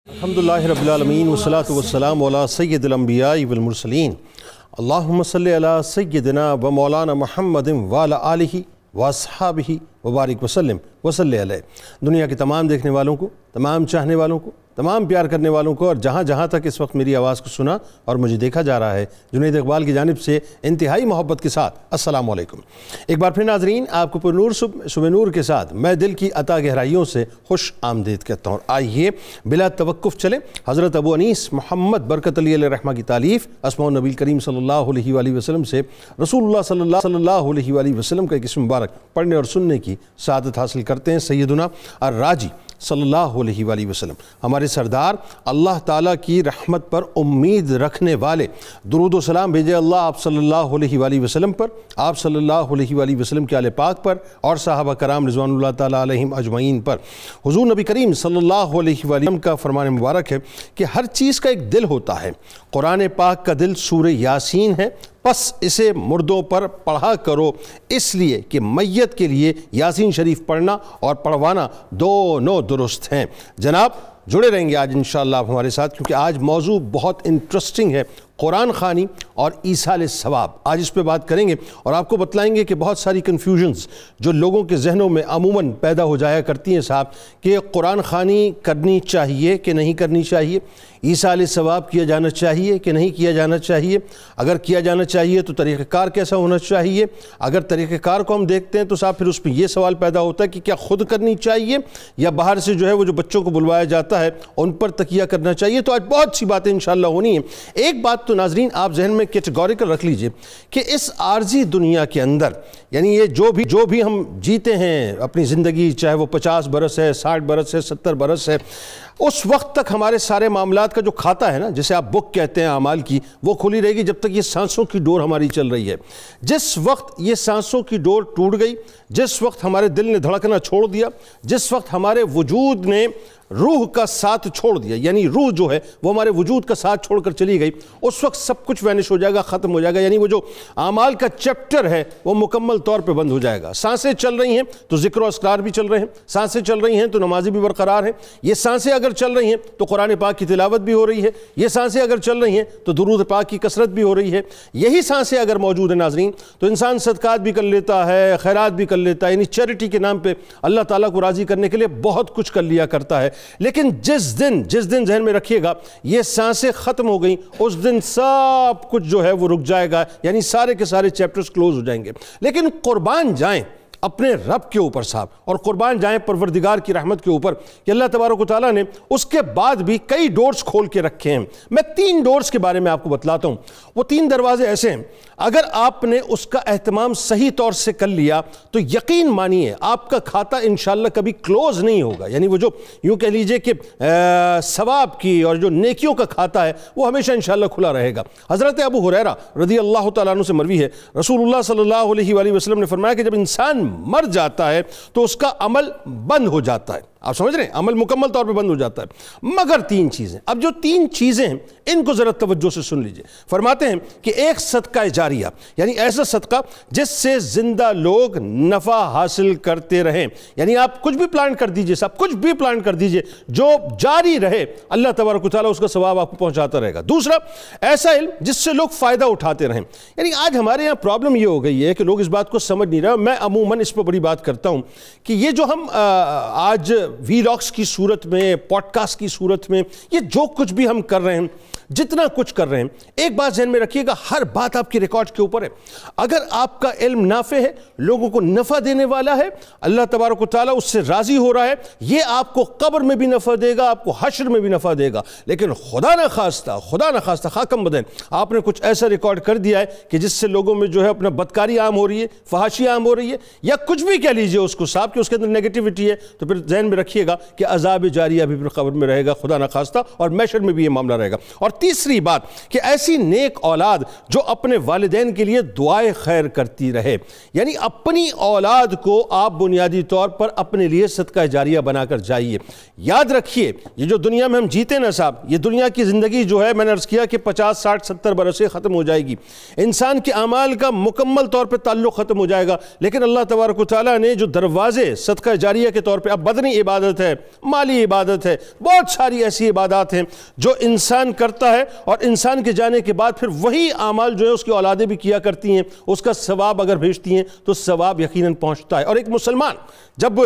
الحمدللہ رب العالمین والصلاة والسلام علی سید الانبیاء والمرسلین اللہم صلی علی سیدنا و مولانا محمد وعلی آلہ واصحابہ وبارک وسلم وصلی علیہ۔ دنیا کے تمام دیکھنے والوں کو، تمام چاہنے والوں کو، تمام پیار کرنے والوں کو، اور جہاں جہاں تک اس وقت میری آواز کو سنا اور مجھے دیکھا جا رہا ہے، جنید اقبال کی جانب سے انتہائی محبت کے ساتھ السلام علیکم۔ ایک بار پھر ناظرین، آپ کو پر نور صبح نور کے ساتھ میں دل کی عطا گہرائیوں سے خوش آمدید کہتا ہوں۔ آئیے بلا توقف چلیں حضرت ابو انیس محمد برکت علی علیہ رحمہ کی تالیف اسماء النبی کریم صلی اللہ علیہ وآلہ وسلم سے رسول اللہ صلی اللہ علیہ وآلہ وسلم کا ایک اسم مبارک پڑھنے اور سننے کی سعادت حاصل کرتے ہیں۔ سیدنا الراجی صلی اللہ علیہ وآلہ وسلم، ہمارے سردار، اللہ تعالیٰ کی رحمت پر امید رکھنے والے، درود و سلام بھیجے اللہ آپ صلی اللہ علیہ وآلہ وسلم پر، آپ صلی اللہ علیہ وآلہ وسلم کے آل پاک پر اور صحابہ کرام رضوان اللہ تعالیٰ علیہم اجمعین پر۔ حضور نبی کریم صلی اللہ علیہ وآلہ وسلم کا فرمان مبارک ہے کہ ہر چیز کا ایک دل ہوتا ہے، قرآن پاک کا دل سورہ یاسین ہے، پس اسے مردوں پر پڑھا کرو، اس لیے کہ میت کے لیے یاسین شریف پڑھنا اور پڑھوانا دونوں درست ہیں۔ جناب جڑے رہیں گے آج انشاءاللہ آپ ہمارے ساتھ، کیونکہ آج موضوع بہت انٹرسٹنگ ہے، قرآن خوانی اور ایصال ثواب۔ آج اس پہ بات کریں گے اور آپ کو بتلائیں گے کہ بہت ساری کنفیوژنز جو لوگوں کے ذہنوں میں عموماً پیدا ہو جایا کرتی ہیں صاحب، کہ قرآن خوانی کرنی چاہیے کہ نہیں کرنی چاہیے، ایصال ثواب کیا جانا چاہیے کہ نہیں کیا جانا چاہیے، اگر کیا جانا چاہیے تو طریقہ کار کیسا ہونا چاہیے، اگر طریقہ کار کو ہم دیکھتے ہیں تو صاحب پھر اس پہ یہ سوال پیدا ہوتا ہے کہ کیا خود کرنی چاہیے یا باہر سے جو ہے وہ جو بچوں کو بلوایا جاتا ہے ان پر تکیہ کرنا چاہیے۔ تو آج بہت سی باتیں انشاءاللہ ہونی ہیں۔ ایک بات تو ناظرین آپ ذہن میں کیٹیگوریکل رکھ لیجئے کہ اس عارضی دنیا کے اندر، یعنی یہ جو بھی ہم جیتے ہیں اپنی زندگی، چاہے وہ 50 برس ہے، 60 برس ہے، 70 برس ہے، اس وقت تک ہمارے سارے معاملات کا جو کھاتہ ہے نا، جسے آپ بک کہتے ہیں اعمال کی، وہ کھلی رہے گی جب تک یہ سانسوں کی ڈور ہماری چل رہی ہے۔ جس وقت یہ سانسوں کی ڈور ٹوٹ گئی، جس وقت ہمارے دل نے دھڑکنا چھوڑ دیا، جس وقت ہمارے وجود نے روح کا ساتھ چھوڑ دیا، یعنی روح جو ہے وہ ہمارے وجود کا ساتھ چھوڑ کر چلی گئی، اس وقت سب کچھ وینش ہو جائے گا، ختم ہو جائے گا، یعنی وہ جو اعمال کا چیپٹر ہے وہ مکمل طور پہ بند ہو جائے گا۔ سانسیں چل رہی ہیں تو ذکر و اذکار بھی چل رہے ہیں، سانسیں چل رہی ہیں تو نمازی بھی برقرار ہیں، یہ سانسیں اگر چل رہی ہیں تو قرآن پاک کی تلاوت بھی ہو رہی ہے، یہ سانسیں اگر چل رہی ہیں تو درود پاک کی کثرت بھی ہو رہی ہے، یہی سانسیں اگر موجود ہیں ناظرین تو انسان صدقات بھی کر لیتا ہے، خیرات بھی کر لیتا ہے، یعنی چیریٹی کے نام پہ اللہ تعالیٰ کو راضی کرنے کے لیے بہت کچھ کر لیا کرتا ہے۔ لیکن جس دن ذہن میں رکھیے گا یہ سانسیں ختم ہو گئیں، اس دن سب کچھ جو ہے وہ رک جائے گا، یعنی سارے کے سارے چیپٹرز کلوز ہو جائیں گے۔ لیکن قربان جائیں اپنے رب کے اوپر صاحب، اور قربان جائیں پروردگار کی رحمت کے اوپر کہ اللہ تبارک و تعالیٰ نے اس کے بعد بھی کئی ڈورز کھول کے رکھے ہیں۔ میں 3 ڈورز کے بارے میں آپ کو بتلاتا ہوں۔ وہ 3 دروازے ایسے ہیں، اگر آپ نے اس کا اہتمام صحیح طور سے کر لیا تو یقین مانیے آپ کا کھاتہ انشاءاللہ کبھی کلوز نہیں ہوگا، یعنی وہ جو یوں کہہ لیجئے کہ ثواب کی اور جو نیکیوں کا کھاتہ ہے وہ ہمیشہ انشاءاللہ کھلا رہے گا۔ حضرت ابو ہریرہ رضی اللہ تعالیٰ عنہ سے مروی ہے، رسول اللہ صلی اللہ علیہ وآلہ وسلم نے فرمایا کہ جب انسان مر جاتا ہے تو اس کا عمل بند ہو جاتا ہے۔ آپ سمجھ رہے ہیں، عمل مکمل طور پہ بند ہو جاتا ہے، مگر 3 چیزیں۔ اب جو 3 چیزیں ہیں ان کو ذرا توجہ سے سن لیجئے۔ فرماتے ہیں کہ ایک صدقہ جاریہ، یعنی ایسا صدقہ جس سے زندہ لوگ نفع حاصل کرتے رہیں، یعنی آپ کچھ بھی پلان کر دیجئے صاحب، کچھ بھی پلان کر دیجئے جو جاری رہے، اللہ تبارک و تعالیٰ اس کا ثواب آپ کو پہنچاتا رہے گا۔ دوسرا، ایسا علم جس سے لوگ فائدہ اٹھاتے رہیں، یعنی آج ہمارے یہاں پرابلم یہ ہو گئی ہے کہ لوگ اس بات کو سمجھ نہیں رہے۔ میں عموماً اس پر بڑی بات کرتا ہوں کہ یہ جو ہم آج ویلاگس کی صورت میں، پوڈ کاسٹ کی صورت میں، یہ جو کچھ بھی ہم کر رہے ہیں، جتنا کچھ کر رہے ہیں، ایک بات ذہن میں رکھیے گا، ہر بات آپ کی ریکارڈ کے اوپر ہے۔ اگر آپ کا علم نافع ہے، لوگوں کو نفع دینے والا ہے، اللہ تبارک و تعالیٰ اس سے راضی ہو رہا ہے، یہ آپ کو قبر میں بھی نفع دے گا، آپ کو حشر میں بھی نفع دے گا۔ لیکن خدا نخواستہ خاکم بدن آپ نے کچھ ایسا ریکارڈ کر دیا ہے کہ جس سے لوگوں میں جو ہے اپنا بدکاری عام ہو رہی ہے، فحاشی عام ہو رہی ہے، یا کچھ بھی کہہ لیجئے اس کو صاحب کہ اس کے اندر نیگیٹیوٹی ہے، تو پھر ذہن میں رکھیے گا کہ عذاب جاریہ بھی پھر قبر میں رہے گا، خدا نخواستہ، اور محشر میں بھی یہ معاملہ رہے گا۔ اور تیسری بات کہ ایسی نیک اولاد جو اپنے والدین کے لیے دعائے خیر کرتی رہے، یعنی اپنی اولاد کو آپ بنیادی طور پر اپنے لیے صدقہ جاریہ بنا کر جائیے۔ یاد رکھیے یہ جو دنیا میں ہم جیتے نا صاحب، یہ دنیا کی زندگی جو ہے، میں نے عرض کیا کہ 50 60 70 برس سے ختم ہو جائے گی، انسان کے اعمال کا مکمل طور پہ تعلق ختم ہو جائے گا، لیکن اللہ تبارک و تعالیٰ نے جو دروازے صدقہ جاریہ کے طور پہ، اب بدنی عبادت ہے، مالی عبادت ہے، بہت ساری ایسی عبادات ہیں جو انسان کرتا ہے اور انسان کے جانے کے بعد پھر وہی اعمال جو ہے اس کی اولادیں بھی کیا کرتی ہیں، اس کا ثواب اگر بھیجتی ہیں تو ثواب یقیناً پہنچتا ہے۔ اور ایک مسلمان جب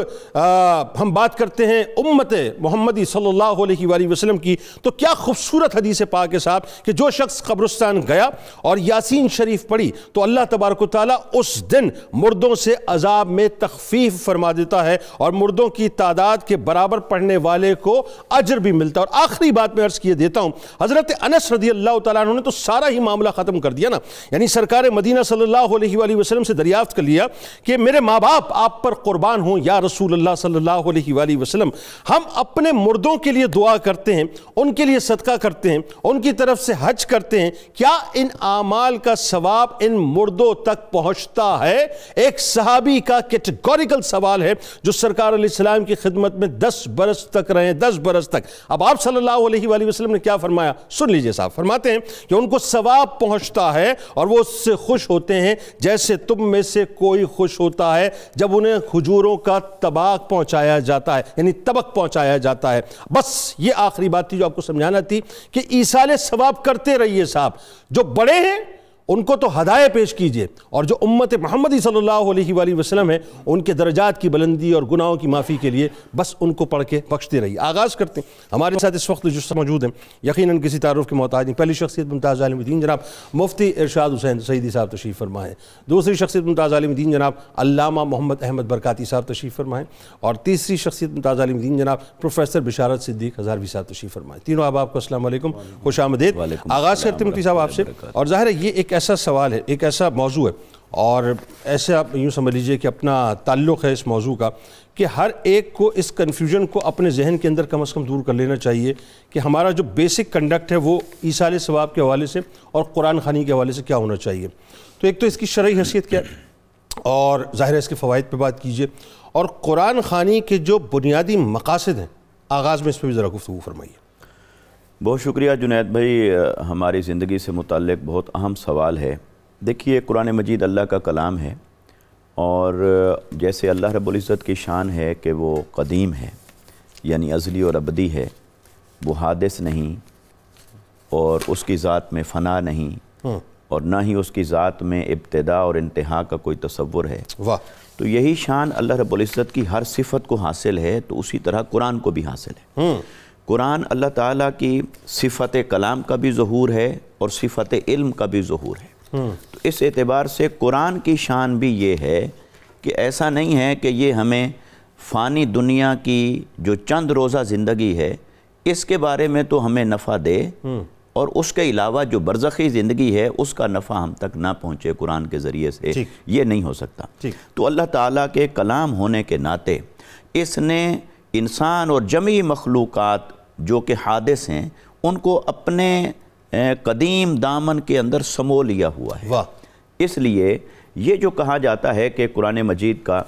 ہم بات کرتے ہیں امت محمدی صلی اللہ علیہ وآلہ وسلم کی، تو کیا خوبصورت حدیث پاک ہے صاحب کہ جو شخص قبرستان گیا اور یاسین شریف پڑھی تو اللہ تبارک و تعالیٰ اس دن مردوں سے عذاب میں تخفیف فرما دیتا ہے اور مردوں کی تعداد کے برابر پڑھنے والے کو اجر بھی ملتا ہے۔ اور آخری بات میں عرض کیے دیتا ہوں، حضرت انس رضی اللہ تعالیٰ عنہ نے تو سارا ہی معاملہ ختم کر دیا نا، یعنی سرکار مدینہ صلی اللہ علیہ وآلہ وسلم سے دریافت کر لیا کہ میرے ماں باپ آپ پر قربان ہوں یا رسول اللہ صلی اللہ علیہ وآلہ وسلم، ہم اپنے مردوں کے لیے دعا کرتے ہیں، ان کے لیے صدقہ کرتے ہیں، ان کی طرف سے حج کرتے ہیں، کیا ان اعمال کا ثواب ان مردوں تک پہنچتا ہے؟ ایک صحابی کا کیٹیگوریکل سوال ہے جو سرکار علیہ السلام کی خدمت میں 10 برس تک رہے، 10 برس تک۔ اب آپ صلی اللہ علیہ وآلہ وسلم نے کیا فرمایا؟ سن لیجئے صاحب، فرماتے ہیں کہ ان کو ثواب پہنچتا ہے اور وہ اس سے خوش ہوتے ہیں جیسے تم میں سے کوئی خوش ہوتا ہے جب انہیں کھجوروں کا طبق پہنچایا جاتا ہے، یعنی طبق پہنچایا جاتا ہے۔ بس یہ آخری بات تھی جو آپ کو سمجھانا تھی کہ ایصال ثواب کرتے رہیے صاحب، جو بڑے ہیں ان کو تو ہدایہ پیش کیجئے، اور جو امت محمدی صلی اللہ علیہ وآلہ وسلم ہے ان کے درجات کی بلندی اور گناہوں کی معافی کے لیے بس ان کو پڑھ کے بخشتے رہیے۔ آغاز کرتے ہیں۔ ہمارے ساتھ اس وقت جو موجود ہیں یقیناً کسی تعارف کے محتاج نہیں۔ پہلی شخصیت ممتاز عالم دین جناب مفتی ارشاد حسین سعیدی صاحب تشریف فرمائیں، دوسری شخصیت ممتاز عالم دین جناب علامہ محمد احمد برکاتی صاحب تشریف فرمائیں، اور تیسری شخصیت ممتاز عالم دین جناب پروفیسر بشارت صدیق ہزاروی صاحب تشریف فرمائیں۔ تینوں آپ کو السلام علیکم، خوش آمدید۔ آغاز کرتے ہیں مفتی صاحب آپ سے، اور ظاہر ہے یہ ایک ایسا سوال ہے، ایک ایسا موضوع ہے، اور ایسے آپ یوں سمجھ لیجئے کہ اپنا تعلق ہے اس موضوع کا کہ ہر ایک کو اس کنفیوژن کو اپنے ذہن کے اندر کم از کم دور کر لینا چاہیے کہ ہمارا جو بیسک کنڈکٹ ہے وہ ایصال ثواب کے حوالے سے اور قرآن خوانی کے حوالے سے کیا ہونا چاہیے۔ تو ایک تو اس کی شرعی حیثیت کیا ہے، اور ظاہر ہے اس کے فوائد پہ بات کیجئے، اور قرآن خوانی کے جو بنیادی مقاصد ہیں آغاز میں اس پہ بھی ذرا گفتگو فرمائیے۔ بہت شکریہ جنید بھائی، ہماری زندگی سے متعلق بہت اہم سوال ہے۔ دیکھیے قرآن مجید اللہ کا کلام ہے، اور جیسے اللہ رب العزت کی شان ہے کہ وہ قدیم ہے، یعنی ازلی اور ابدی ہے، وہ حادث نہیں، اور اس کی ذات میں فنا نہیں، اور نہ ہی اس کی ذات میں ابتدا اور انتہا کا کوئی تصور ہے۔ واہ! تو یہی شان اللہ رب العزت کی ہر صفت کو حاصل ہے، تو اسی طرح قرآن کو بھی حاصل ہے۔ قرآن اللہ تعالیٰ کی صفت کلام کا بھی ظہور ہے اور صفت علم کا بھی ظہور ہے۔ تو اس اعتبار سے قرآن کی شان بھی یہ ہے کہ ایسا نہیں ہے کہ یہ ہمیں فانی دنیا کی جو چند روزہ زندگی ہے اس کے بارے میں تو ہمیں نفع دے، اور اس کے علاوہ جو برزخی زندگی ہے اس کا نفع ہم تک نہ پہنچے قرآن کے ذریعے سے، یہ نہیں ہو سکتا۔ تو اللہ تعالیٰ کے کلام ہونے کے ناطے اس نے انسان اور جمیع مخلوقات جو کہ حادث ہیں ان کو اپنے قدیم دامن کے اندر سمو لیا ہوا ہے۔ اس لیے یہ جو کہا جاتا ہے کہ قرآن مجید کا،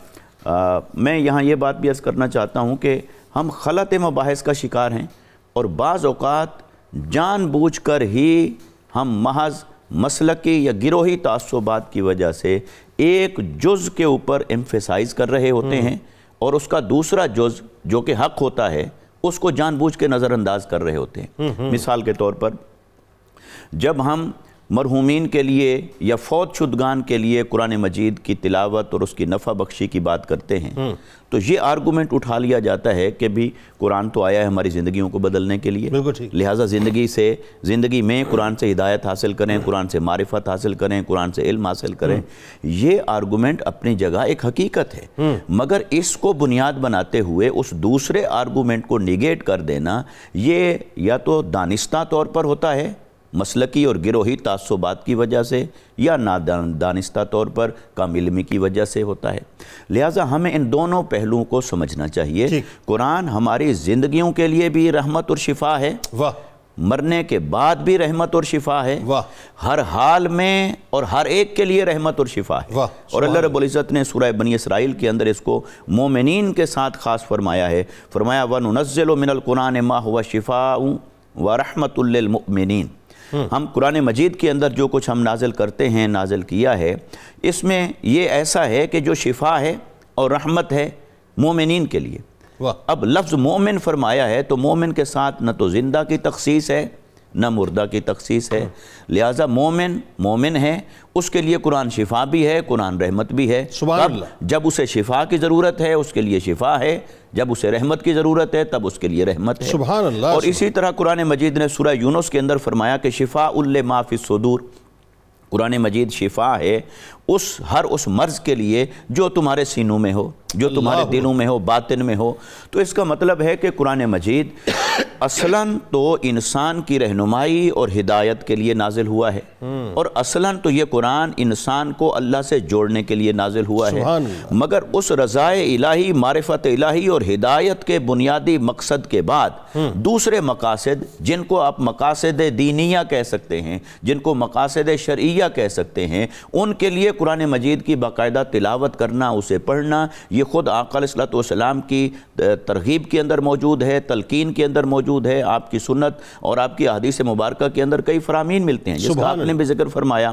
میں یہاں یہ بات بھی عرض کرنا چاہتا ہوں کہ ہم خلط مباحث کا شکار ہیں، اور بعض اوقات جان بوجھ کر ہی ہم محض مسلکی یا گروہی تعصبات کی وجہ سے ایک جز کے اوپر ایمفیسائز کر رہے ہوتے ہیں، اور اس کا دوسرا جز جو کہ حق ہوتا ہے اس کو جان بوجھ کے نظر انداز کر رہے ہوتے ہیں۔ مثال کے طور پر جب ہم مرحومین کے لیے یا فوت شدگان کے لیے قرآن مجید کی تلاوت اور اس کی نفع بخشی کی بات کرتے ہیں تو یہ آرگومنٹ اٹھا لیا جاتا ہے کہ بھی قرآن تو آیا ہے ہماری زندگیوں کو بدلنے کے لیے، لہٰذا زندگی میں قرآن سے ہدایت حاصل کریں، قرآن سے معرفت حاصل کریں، قرآن سے علم حاصل کریں۔ یہ آرگومنٹ اپنی جگہ ایک حقیقت ہے، مگر اس کو بنیاد بناتے ہوئے اس دوسرے آرگومنٹ کو نیگیٹ کر دینا یہ یا تو دانستہ طور پر ہوتا ہے مسلکی اور گروہی تعصبات کی وجہ سے، یا نادانستہ طور پر کم علمی کی وجہ سے ہوتا ہے۔ لہٰذا ہمیں ان دونوں پہلوؤں کو سمجھنا چاہیے۔ قرآن ہماری زندگیوں کے لیے بھی رحمت اور شفا ہے، مرنے کے بعد بھی رحمت اور شفا ہے، ہر حال میں اور ہر ایک کے لیے رحمت اور شفا ہے۔ اور اللہ رب العزت نے سورہ بنی اسرائیل کے اندر اس کو مومنین کے ساتھ خاص فرمایا ہے، فرمایا وَنُنَزِّلُ مِنَ الْقُرْآنِ مَا هُوَ شِفَاءٌ وَرَحْمَةٌ لِّلْمُؤْمِنِينَ۔ ہم قرآن مجید کے اندر جو کچھ ہم نازل کرتے ہیں، نازل کیا ہے، اس میں یہ ایسا ہے کہ جو شفا ہے اور رحمت ہے مومنین کے لیے۔ اب لفظ مومن فرمایا ہے تو مومن کے ساتھ نہ تو زندہ کی تخصیص ہے نہ مردہ کی تخصیص ہے، لہٰذا مومن ہے، اس کے لیے قرآن شفا بھی ہے، قرآن رحمت بھی ہے۔ سبحان اللہ۔ جب اسے شفا کی ضرورت ہے اس کے لیے شفا ہے، جب اسے رحمت کی ضرورت ہے تب اس کے لیے رحمت ہے۔ سبحان اللہ۔ اور اسی طرح قرآن مجید نے سورہ یونس کے اندر فرمایا کہ شفاء لما فی الصدور، قرآن مجید شفا ہے ہر اس مرض کے لیے جو تمہارے سینوں میں ہو، جو تمہارے دلوں میں ہو، باطن میں ہو۔ تو اس کا مطلب ہے کہ قرآن مجید اصلاً تو انسان کی رہنمائی اور ہدایت کے لیے نازل ہوا ہے، اور اصلاً تو یہ قرآن انسان کو اللہ سے جوڑنے کے لیے نازل ہوا ہے، مگر اس رضائے الہی، معرفت الہی اور ہدایت کے بنیادی مقصد کے بعد دوسرے مقاصد، جن کو آپ مقاصد دینیہ کہہ سکتے ہیں، جن کو مقاصد شرعیہ کہہ سکتے ہیں، ان کے لیے قرآن مجید کی باقاعدہ تلاوت کرنا، اسے پڑھنا، یہ خود آقا علیہ السلام کی ترغیب کے اندر موجود ہے، تلقین کے اندر موجود ہے، آپ کی سنت اور آپ کی احادیث مبارکہ کے اندر کئی فرامین ملتے ہیں، جس کا آپ نے بھی ذکر فرمایا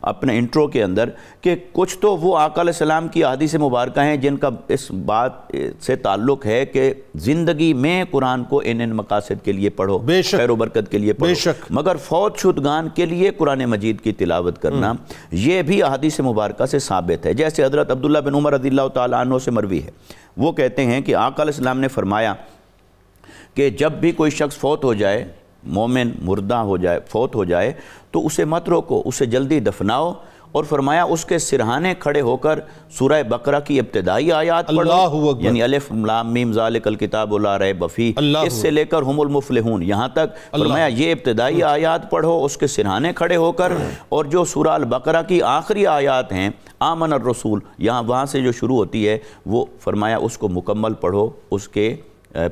اپنے انٹرو کے اندر کہ کچھ تو وہ آقا علیہ السلام کی احادیث مبارکہ ہیں جن کا اس بات سے تعلق ہے کہ زندگی میں قرآن کو ان مقاصد کے لیے پڑھو، خیر و برکت کے لیے پڑھو، مگر فوت شدگان کے لیے قرآن مجید کی تلاوت کرنا یہ بھی احادیث مبارکہ سے ثابت ہے۔ جیسے حضرت عبداللہ بن عمر رضی اللہ تعالیٰ عنہ سے مروی ہے، وہ کہتے ہیں کہ آقا علیہ السلام نے فرمایا کہ جب بھی کوئی شخص فوت ہو جائے، مومن مردہ ہو جائے، فوت ہو جائے، تو اسے مت روکو، اسے جلدی دفناؤ، اور فرمایا اس کے سرہانے کھڑے ہو کر سورہ بقرہ کی ابتدائی آیات پڑھو، یعنی الف لام میم ذالک الکتاب لا ریب فیہ، اس سے لے کر ہم المفلحون یہاں تک، فرمایا یہ ابتدائی آیات پڑھو اس کے سرہانے کھڑے ہو کر، اور جو سورہ البقرہ کی آخری آیات ہیں آمن الرسول، وہاں سے جو شروع ہوتی ہے، وہ فرمایا اس کو مکمل پڑھو اس کے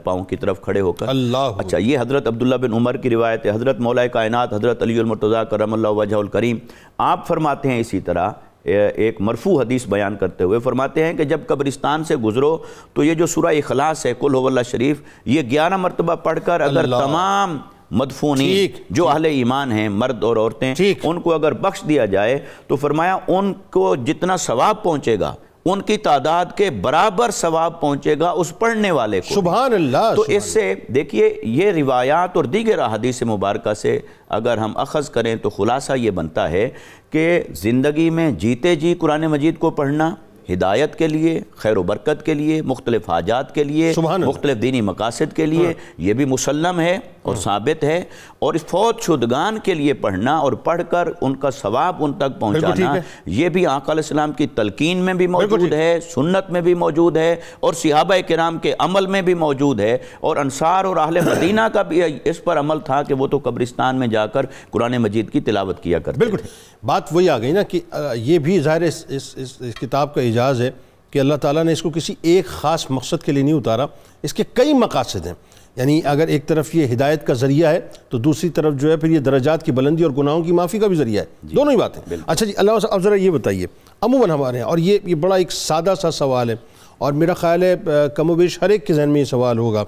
پاؤں کی طرف کھڑے ہو کر۔ اچھا، یہ حضرت عبداللہ بن عمر کی روایت ہے۔ حضرت مولا کائنات حضرت علی المرتضیٰ کرم اللہ وجہہ الکریم آپ فرماتے ہیں اسی طرح ایک مرفوع حدیث بیان کرتے ہوئے فرماتے ہیں کہ جب قبرستان سے گزرو تو یہ جو سورہ اخلاص ہے قل ھو اللہ شریف، یہ 11 مرتبہ پڑھ کر اگر تمام مدفونین جو اہل ایمان ہیں، مرد اور عورتیں، ان کو اگر بخش دیا جائے تو فرمایا ان کو جتنا ثواب پہنچے گا ان کی تعداد کے برابر ثواب پہنچے گا اس پڑھنے والے کو۔ سبحان اللہ۔ تو اس سے دیکھیے یہ روایات اور دیگر احادیث مبارکہ سے اگر ہم اخذ کریں تو خلاصہ یہ بنتا ہے کہ زندگی میں جیتے جی قرآن مجید کو پڑھنا، ہدایت کے لیے، خیر و برکت کے لیے، مختلف حاجات کے لیے، مختلف دینی مقاصد کے لیے، یہ بھی مسلم ہے اور ثابت ہے، اور فوت شدگان کے لیے پڑھنا اور پڑھ کر ان کا ثواب ان تک پہنچانا، یہ بھی آقا علیہ السلام کی تلقین میں بھی موجود ہے، سنت میں بھی موجود ہے، اور صحابہ کرام کے عمل میں بھی موجود ہے، اور انصار اور اہل مدینہ کا بھی اس پر عمل تھا کہ وہ تو قبرستان میں جا کر قرآن مجید کی تلاوت کیا کرتے۔ بالکل بات وہی آ گئی نا کہ یہ بھی ظاہر اس کتاب کا اعجاز ہے کہ اللہ تعالیٰ نے اس کو کسی ایک خاص مقصد کے لیے نہیں اتارا، اس کے کئی مقاصد ہیں، یعنی اگر ایک طرف یہ ہدایت کا ذریعہ ہے تو دوسری طرف جو ہے پھر یہ درجات کی بلندی اور گناہوں کی معافی کا بھی ذریعہ ہے، دونوں ہی باتیں۔ اچھا جی، اللہ اب ذرا یہ بتائیے، عموماً ہمارے ہیں، اور یہ بڑا ایک سادہ سا سوال ہے اور میرا خیال ہے کم و بیش ہر ایک کے ذہن میں یہ سوال ہوگا،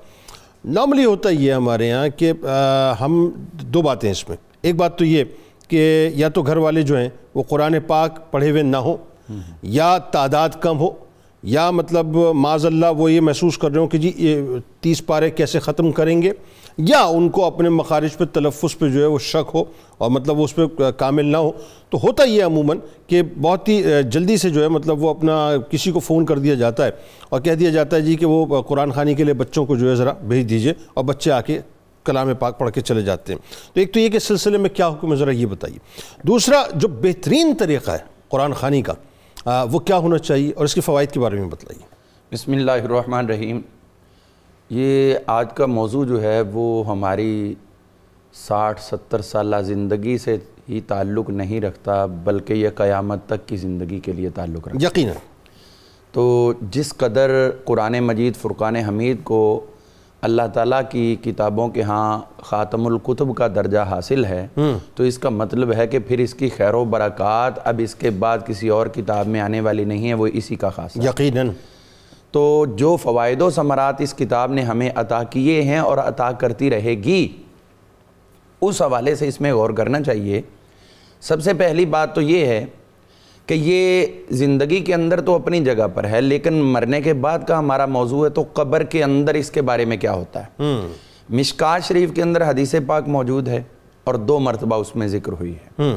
نارملی ہوتا یہ ہمارے ہاں کہ ہم دو باتیں اس میں، ایک بات تو یہ کہ یا تو گھر والے جو ہیں وہ قرآن پاک پڑھے ہوئے نہ ہوں، یا تعداد کم ہو، یا مطلب معاذ اللہ وہ یہ محسوس کر رہے ہوں کہ جی 30 پارے کیسے ختم کریں گے، یا ان کو اپنے مخارج پہ تلفظ پہ جو ہے وہ شک ہو اور مطلب اس پہ کامل نہ ہو۔ تو ہوتا یہ عموماً کہ بہت ہی جلدی سے جو ہے مطلب وہ اپنا کسی کو فون کر دیا جاتا ہے اور کہہ دیا جاتا ہے جی کہ وہ قرآن خوانی کے لیے بچوں کو جو ہے ذرا بھیج دیجئے، اور بچے آ کے کلام پاک پڑھ کے چلے جاتے ہیں۔ تو ایک تو یہ کہ سلسلے میں کیا حکم ہے ذرا یہ بتائیے۔ دوسرا جو بہترین طریقہ ہے قرآن خوانی کا وہ کیا ہونا چاہیے اور اس کے فوائد کے بارے میں بتلائیے۔ بسم اللہ الرحمن الرحیم۔ یہ آج کا موضوع جو ہے وہ ہماری 60-70 سالہ زندگی سے ہی تعلق نہیں رکھتا، بلکہ یہ قیامت تک کی زندگی کے لیے تعلق رکھتا ہے۔ یقیناً۔ تو جس قدر قرآن مجید فرقان حمید کو اللہ تعالیٰ کی کتابوں کے ہاں خاتم الکتب کا درجہ حاصل ہے، تو اس کا مطلب ہے کہ پھر اس کی خیر و برکات اب اس کے بعد کسی اور کتاب میں آنے والی نہیں ہے، وہ اسی کا خاص ہے۔ یقیناً۔ تو جو فوائد و ثمرات اس کتاب نے ہمیں عطا کیے ہیں اور عطا کرتی رہے گی، اس حوالے سے اس میں غور کرنا چاہیے۔ سب سے پہلی بات تو یہ ہے کہ یہ زندگی کے اندر تو اپنی جگہ پر ہے، لیکن مرنے کے بعد کا ہمارا موضوع ہے، تو قبر کے اندر اس کے بارے میں کیا ہوتا ہے۔ مشکات شریف کے اندر حدیث پاک موجود ہے اور 2 مرتبہ اس میں ذکر ہوئی ہے۔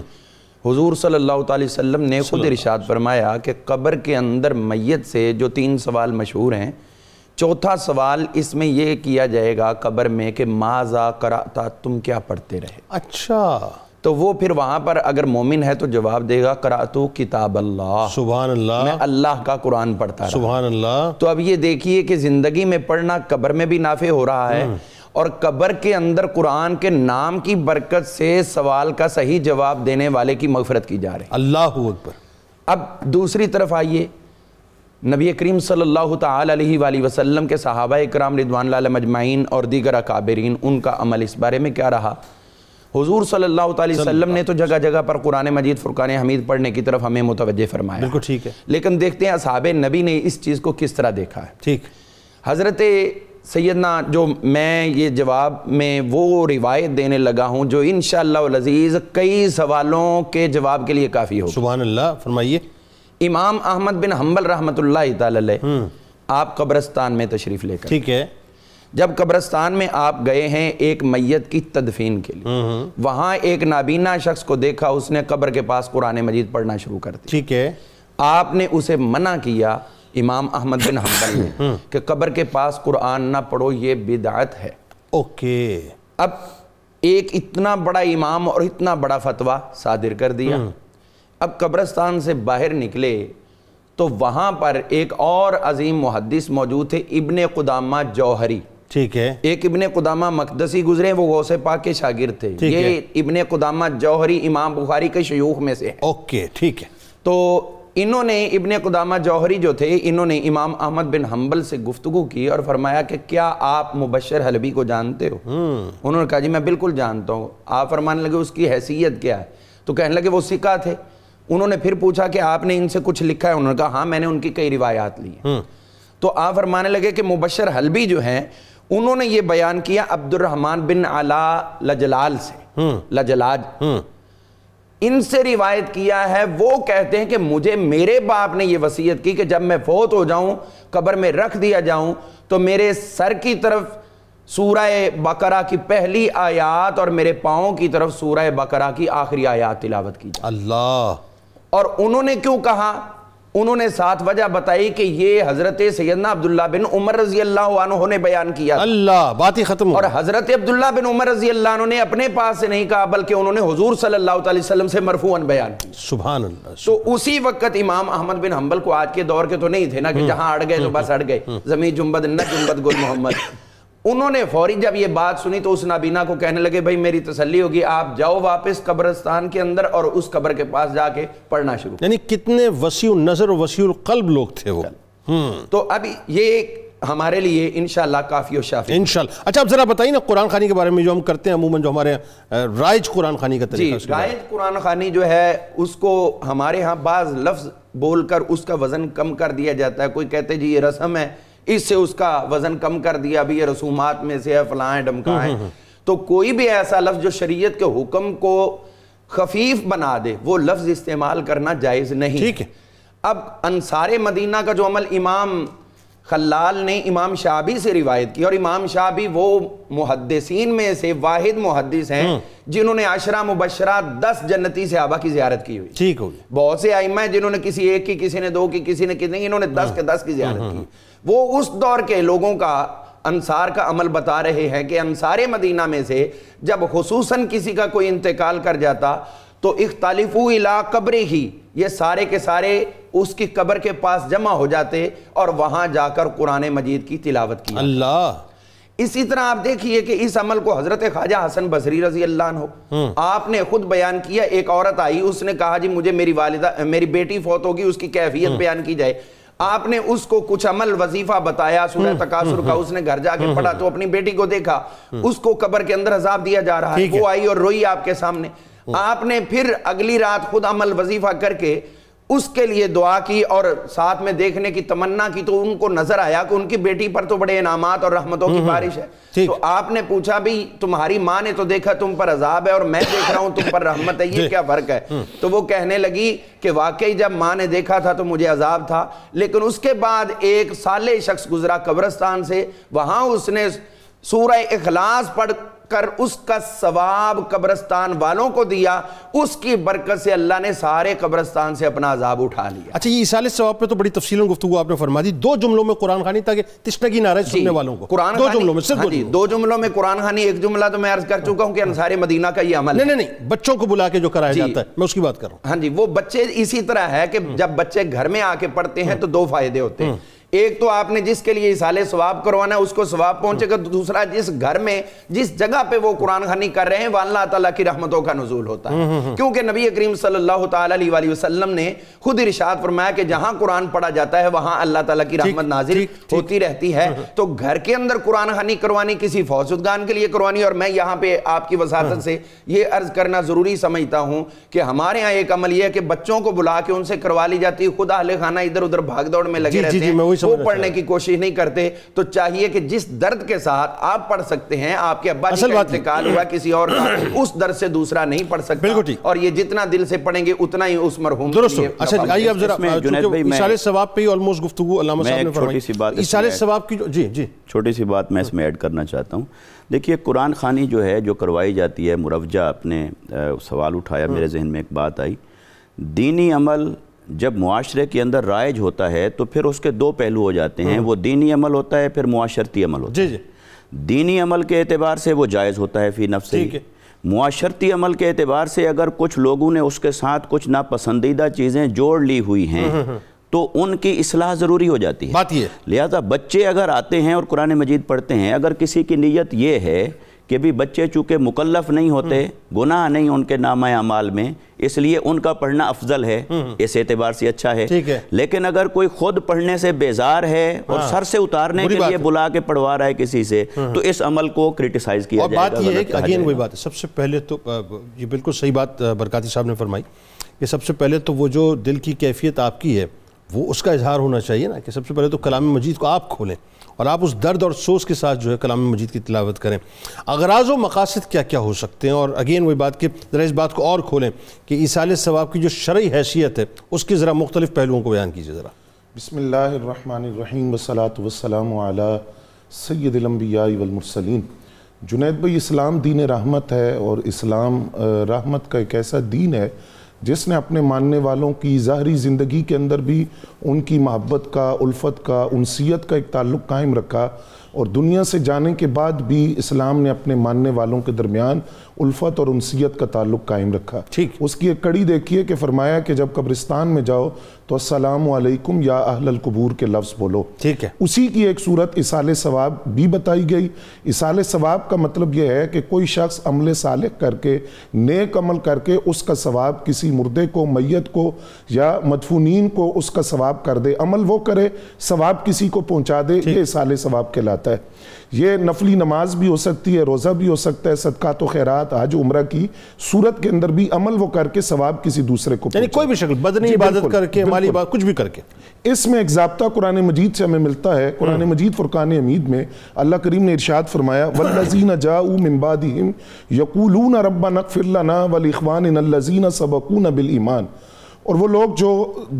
حضور صلی اللہ علیہ وسلم نے خود ارشاد فرمایا کہ قبر کے اندر میت سے جو 3 سوال مشہور ہیں، چوتھا سوال اس میں یہ کیا جائے گا قبر میں کہ ماذا قرأتا، تم کیا پڑھتے رہے۔ اچھا، تو وہ پھر وہاں پر اگر مومن ہے تو جواب دے گا قرأتو کتاب اللہ، سبحان اللہ، میں اللہ کا قرآن پڑھتا رہا۔ سبحان اللہ۔ تو اب یہ دیکھیے کہ زندگی میں پڑھنا قبر میں بھی نافع ہو رہا ہے، اور قبر کے اندر قرآن کے نام کی برکت سے سوال کا صحیح جواب دینے والے کی مغفرت کی جا رہی ہے۔ اللہ اکبر۔ اب دوسری طرف آئیے، نبی کریم صلی اللہ تعالی علیہ وآلہ وسلم کے صحابہ اکرام رضوان اللہ علیہم اجمعین اور دیگر اکابرین، ان کا عمل اس بارے میں کیا رہا۔ حضور صلی اللہ تعالی وسلم نے تو جگہ جگہ پر قرآن مجید فرقان حمید پڑھنے کی طرف ہمیں متوجہ فرمایا، بالکل ٹھیک ہے، لیکن دیکھتے ہیں اصحاب نبی نے اس چیز کو کس طرح دیکھا ہے۔ ٹھیک۔ حضرت سیدنا، جو میں یہ جواب میں وہ روایت دینے لگا ہوں جو انشاءاللہ العزیز کئی سوالوں کے جواب کے لیے کافی ہوگا۔ سبحان اللہ، فرمائیے۔ امام احمد بن حنبل رحمۃ اللہ تعالی علیہ آپ قبرستان میں تشریف لے کر، ٹھیک ہے، جب قبرستان میں آپ گئے ہیں ایک میت کی تدفین کے لیے، وہاں ایک نابینا شخص کو دیکھا، اس نے قبر کے پاس قرآن مجید پڑھنا شروع کر دیا۔ ٹھیک ہے، آپ نے اسے منع کیا، امام احمد بن حنبل نے، کہ قبر کے پاس قرآن نہ پڑھو، یہ بدعت ہے۔ اوکے۔ اب ایک اتنا بڑا امام اور اتنا بڑا فتویٰ صادر کر دیا۔ اب قبرستان سے باہر نکلے تو وہاں پر ایک اور عظیم محدث موجود تھے، ابن قدامہ جوہری۔ ٹھیک ہے، ایک ابن قدامہ مقدسی گزرے، وہ غوث پاک کے شاگرد تھے۔ یہ ابن قدامہ جوہری امام بخاری کے شیوخ میں سے ہیں۔ اوکے، ٹھیک ہے۔ تو انہوں نے ابن قدامہ جوہری جو تھے، انہوں نے امام احمد بن حنبل سے گفتگو کی اور فرمایا کہ کیا آپ مبشر حلبی کو جانتے ہو؟ انہوں نے کہا جی میں بالکل جانتا ہوں۔ آپ فرمانے لگے اس کی حیثیت کیا ہے؟ تو کہنے لگے وہ ثقہ تھے۔ انہوں نے پھر پوچھا کہ آپ نے ان سے کچھ لکھا ہے؟ انہوں نے کہا ہاں میں نے ان کی کئی روایات لی ہیں۔ تو آپ فرمانے لگے کہ مبشر حلبی جو ہیں انہوں نے یہ بیان کیا عبد الرحمن بن علا لجلال سے، لجلاج، ان سے روایت کیا ہے۔ وہ کہتے ہیں کہ مجھے میرے باپ نے یہ وصیت کی کہ جب میں فوت ہو جاؤں، قبر میں رکھ دیا جاؤں، تو میرے سر کی طرف سورہ بقرہ کی پہلی آیات اور میرے پاؤں کی طرف سورہ بقرہ کی آخری آیات تلاوت کی جائے۔ اللہ۔ اور انہوں نے کیوں کہا؟ انہوں نے ساتھ وجہ بتائی کہ یہ حضرت سیدنا عبداللہ بن عمر رضی اللہ عنہ نے بیان کیا، اللہ، بات ہی ختم ہو۔ اور حضرت عبداللہ بن عمر رضی اللہ عنہ نے اپنے پاس سے نہیں کہا بلکہ انہوں نے حضور صلی اللہ علیہ وسلم سے مرفوعاً بیان کیا۔ سبحان اللہ۔ تو اسی وقت امام احمد بن حنبل کو آج کے دور کے تو نہیں تھے نا کہ جہاں اڑ گئے تو بس اڑ گئے، زمین جنبد نہ جنبد گل محمد۔ انہوں نے فوری جب یہ بات سنی تو اس نابینا کو کہنے لگے بھائی میری تسلی ہوگی، آپ جاؤ واپس قبرستان کے اندر اور اس قبر کے پاس جا کے پڑھنا شروع۔ یعنی کتنے وسیع النظر و وسیع القلب لوگ تھے وہ۔ تو اب یہ ہمارے لیے انشاءاللہ کافی و شافی۔ انشاءاللہ۔ اچھا اب ذرا بتائیے نا قرآن خوانی کے بارے میں جو ہم کرتے ہیں عموماً، جو ہمارے رائج قرآن خوانی کا طریقہ۔ جی، رائج قرآن خوانی جو ہے اس کو ہمارے ہاں بعض لفظ بول کر اس کا وزن کم کر دیا جاتا ہے۔ کوئی کہتے جی یہ رسم ہے، اس سے اس کا وزن کم کر دیا، ابھی یہ رسومات میں سے ہے، فلاں ڈمکا ہے۔ تو کوئی بھی ایسا لفظ جو شریعت کے حکم کو خفیف بنا دے وہ لفظ استعمال کرنا جائز نہیں۔ ٹھیک ہے۔ اب انصار مدینہ کا جو عمل امام خلال نے امام شعبی سے روایت کی، اور امام شعبی وہ محدثین میں سے واحد محدث ہیں جنہوں نے 10 مبشرہ 10 جنتی صحابہ کی زیارت کی ہوئی۔ ٹھیک ہو گیا۔ بہت سے ائمہ ہیں جنہوں نے کسی ایک کی، کسی نے 2 کی، کسی نے کتنے، انہوں نے 10 کے 10 کی زیارت کی۔ وہ اس دور کے لوگوں کا انصار کا عمل بتا رہے ہیں کہ انصار مدینہ میں سے جب خصوصاً کسی کا کوئی انتقال کر جاتا تو اختلافو الی قبرہ ہی، یہ سارے کے سارے اس کی قبر کے پاس جمع ہو جاتے اور وہاں جا کر قرآن مجید کی تلاوت کی۔ اللہ۔ اسی طرح آپ دیکھیے کہ اس عمل کو حضرت خواجہ حسن بصری رضی اللہ عنہ آپ نے خود بیان کیا۔ ایک عورت آئی، اس نے کہا جی مجھے میری بیٹی فوت ہوگی، اس کی کیفیت بیان کی جائے۔ آپ نے اس کو کچھ عمل وظیفہ بتایا سورہ تکاثر کا، اس نے گھر جا کے پڑھا تو اپنی بیٹی کو دیکھا اس کو قبر کے اندر عذاب دیا جا رہا ہے، وہ آئی اور روئی آپ کے سامنے۔ آپ نے پھر اگلی رات خود عمل وظیفہ کر کے اس کے لیے دعا کی اور ساتھ میں دیکھنے کی تمنا کی، تو ان کو نظر آیا کہ ان کی بیٹی پر تو بڑے انعامات اور رحمتوں کی بارش ہے۔ تو آپ نے پوچھا بھی تمہاری ماں نے تو دیکھا تم پر عذاب ہے اور میں دیکھ رہا ہوں تم پر رحمت ہے، یہ کیا فرق ہے؟ تو وہ کہنے لگی کہ واقعی جب ماں نے دیکھا تھا تو مجھے عذاب تھا، لیکن اس کے بعد ایک صالح شخص گزرا قبرستان سے، وہاں اس نے سورہ اخلاص پڑھ کر اس کا ثواب قبرستان والوں کو دیا، اس کی برکت سے اللہ نے سارے قبرستان سے اپنا عذاب اٹھا لیا۔ اچھا، یہ ایصال ثواب پہ تو بڑی تفصیل گفتگو آپ نے فرما دی، 2 جملوں میں قرآن خوانی تاکہ تشنگی نہ رہے سننے والوں کو۔ دو جملوں میں صرف 2 جملوں میں قرآن خوانی، ایک جملہ تو میں عرض کر چکا ہوں کہ انصار مدینہ کا یہ عمل ہے۔ نہیں، بچوں کو بلا کے جو کرایا جاتا ہے میں اس کی بات کر رہا ہوں۔ ہاں جی، وہ بچے اسی طرح ہے کہ جب بچے گھر میں آ کے پڑھتے ہیں تو 2 فائدے ہوتے ہیں، ایک تو آپ نے جس کے لیے ایصال ثواب کروانا ہے اس کو ثواب پہنچے گا، دوسرا جس گھر میں جس جگہ پہ وہ قرآن خوانی کر رہے ہیں وہ اللہ تعالیٰ کی رحمتوں کا نزول ہوتا ہے، کیونکہ نبی کریم صلی اللہ تعالیٰ علیہ وآلہ وسلم نے خود ارشاد فرمایا کہ جہاں قرآن پڑھا جاتا ہے وہاں اللہ تعالیٰ کی رحمت نازل ہوتی رہتی ہے۔ تو گھر کے اندر قرآن خوانی کروانی کسی فوزدگان کے لیے کروانی، اور میں یہاں پہ آپ کی وساطت سے یہ عرض کرنا ضروری سمجھتا ہوں کہ ہمارے ہاں ایک عمل یہ ہے کہ بچوں کو بلا کے ان سے کروا لی جاتی ہے، خود اہل خانہ ادھر ادھر بھاگ دوڑ میں لگے رہتے ہیں، وہ پڑھنے کی کوشش نہیں کرتے۔ تو چاہیے کہ جس درد کے ساتھ آپ پڑھ سکتے ہیں، آپ کے ابا جی کا انتقال ہوا کسی اور کا، اس درد سے دوسرا نہیں پڑھ سکتا، اور یہ جتنا دل سے پڑھیں گے اتنا ہی اس مرحوم کے لیے۔ اچھا آئیے اب ذرا ایصال ثواب پہ ہی آلموسٹ گفتگو علامہ صاحب نے فرمائی، ایصال ثواب کی جی چھوٹی سی بات میں اس میں ایڈ کرنا چاہتا ہوں۔ دیکھیے قرآن خوانی جو ہے جو کروائی جاتی ہے، مروجہ اپنے سوال اٹھایا، میرے ذہن میں ایک بات آئی، دینی عمل جب معاشرے کے اندر رائج ہوتا ہے تو پھر اس کے 2 پہلو ہو جاتے ہیں، وہ دینی عمل ہوتا ہے، پھر معاشرتی عمل ہوتا ہے۔ دینی عمل کے اعتبار سے وہ جائز ہوتا ہے فی نفس ہی، معاشرتی عمل کے اعتبار سے اگر کچھ لوگوں نے اس کے ساتھ کچھ ناپسندیدہ چیزیں جوڑ لی ہوئی ہیں تو ان کی اصلاح ضروری ہو جاتی ہے۔ لہذا بچے اگر آتے ہیں اور قرآن مجید پڑھتے ہیں، اگر کسی کی نیت یہ ہے کہ بھی بچے چونکہ مکلف نہیں ہوتے، گناہ نہیں ان کے نامہ اعمال میں، اس لیے ان کا پڑھنا افضل ہے، اس اعتبار سے اچھا ہے، لیکن اگر کوئی خود پڑھنے سے بیزار ہے اور سر سے اتارنے کے لیے بلا کے پڑھوا رہا ہے کسی سے، تو اس عمل کو کرٹیسائز کیا جائے گا۔ اور بات یہ ہے کہ اگین وہی بات ہے، سب سے پہلے تو یہ بالکل صحیح بات برکاتی صاحب نے فرمائی کہ سب سے پہلے تو وہ جو دل کی کیفیت آپ کی ہے وہ اس کا اظہار ہونا چاہیے نا، کہ سب سے پہلے تو کلام مجید کو آپ کھولیں اور آپ اس درد اور سوز کے ساتھ جو ہے کلام مجید کی تلاوت کریں۔ اغراض و مقاصد کیا کیا ہو سکتے ہیں، اور اگین وہی بات کہ ذرا اس بات کو اور کھولیں کہ ایصال ثواب کی جو شرعی حیثیت ہے اس کی ذرا مختلف پہلوؤں کو بیان کیجیے ذرا۔ بسم اللہ الرحمن الرحیم والصلاة والسلام علی سید الانبیاء والمرسلین۔ جنید بھائی، اسلام دین رحمت ہے، اور اسلام رحمت کا ایک ایسا دین ہے جس نے اپنے ماننے والوں کی ظاہری زندگی کے اندر بھی ان کی محبت کا، الفت کا، انسیت کا ایک تعلق قائم رکھا، اور دنیا سے جانے کے بعد بھی اسلام نے اپنے ماننے والوں کے درمیان الفت اور انسیت کا تعلق قائم رکھا۔ اس کی ایک کڑی دیکھیے کہ فرمایا کہ جب قبرستان میں جاؤ تو السلام علیکم یا اہل القبور کے لفظ بولو۔ اسی کی ایک صورت ایصال ثواب بھی بتائی گئی۔ ایصال ثواب کا مطلب یہ ہے کہ کوئی شخص عمل صالح کر کے، نیک عمل کر کے اس کا ثواب کسی مردے کو، میت کو یا مدفونین کو اس کا ثواب کر دے، عمل وہ کرے، ثواب کسی کو پہنچا دے، یہ ایصال ثواب کہلاتا ہے۔ یہ نفلی نماز بھی ہو سکتی ہے، روزہ بھی ہو سکتا ہے، صدقات و خیرات، حج عمرہ کی صورت کے اندر بھی عمل وہ کر کے ثواب کسی دوسرے کو یعنی کوئی بھی شکل، بدنی عبادت کر کے، مالی عبادت، کچھ بھی کر کے۔ اس میں ایک ضابطہ قرآن مجید سے ہمیں ملتا ہے۔ قرآن مجید فرقان حمید میں اللہ کریم نے ارشاد فرمایا والذین جاؤوا من بعدہم یقولون ربنا اغفر لنا ولاخواننا الذین سبقونا بالایمان، اور وہ لوگ جو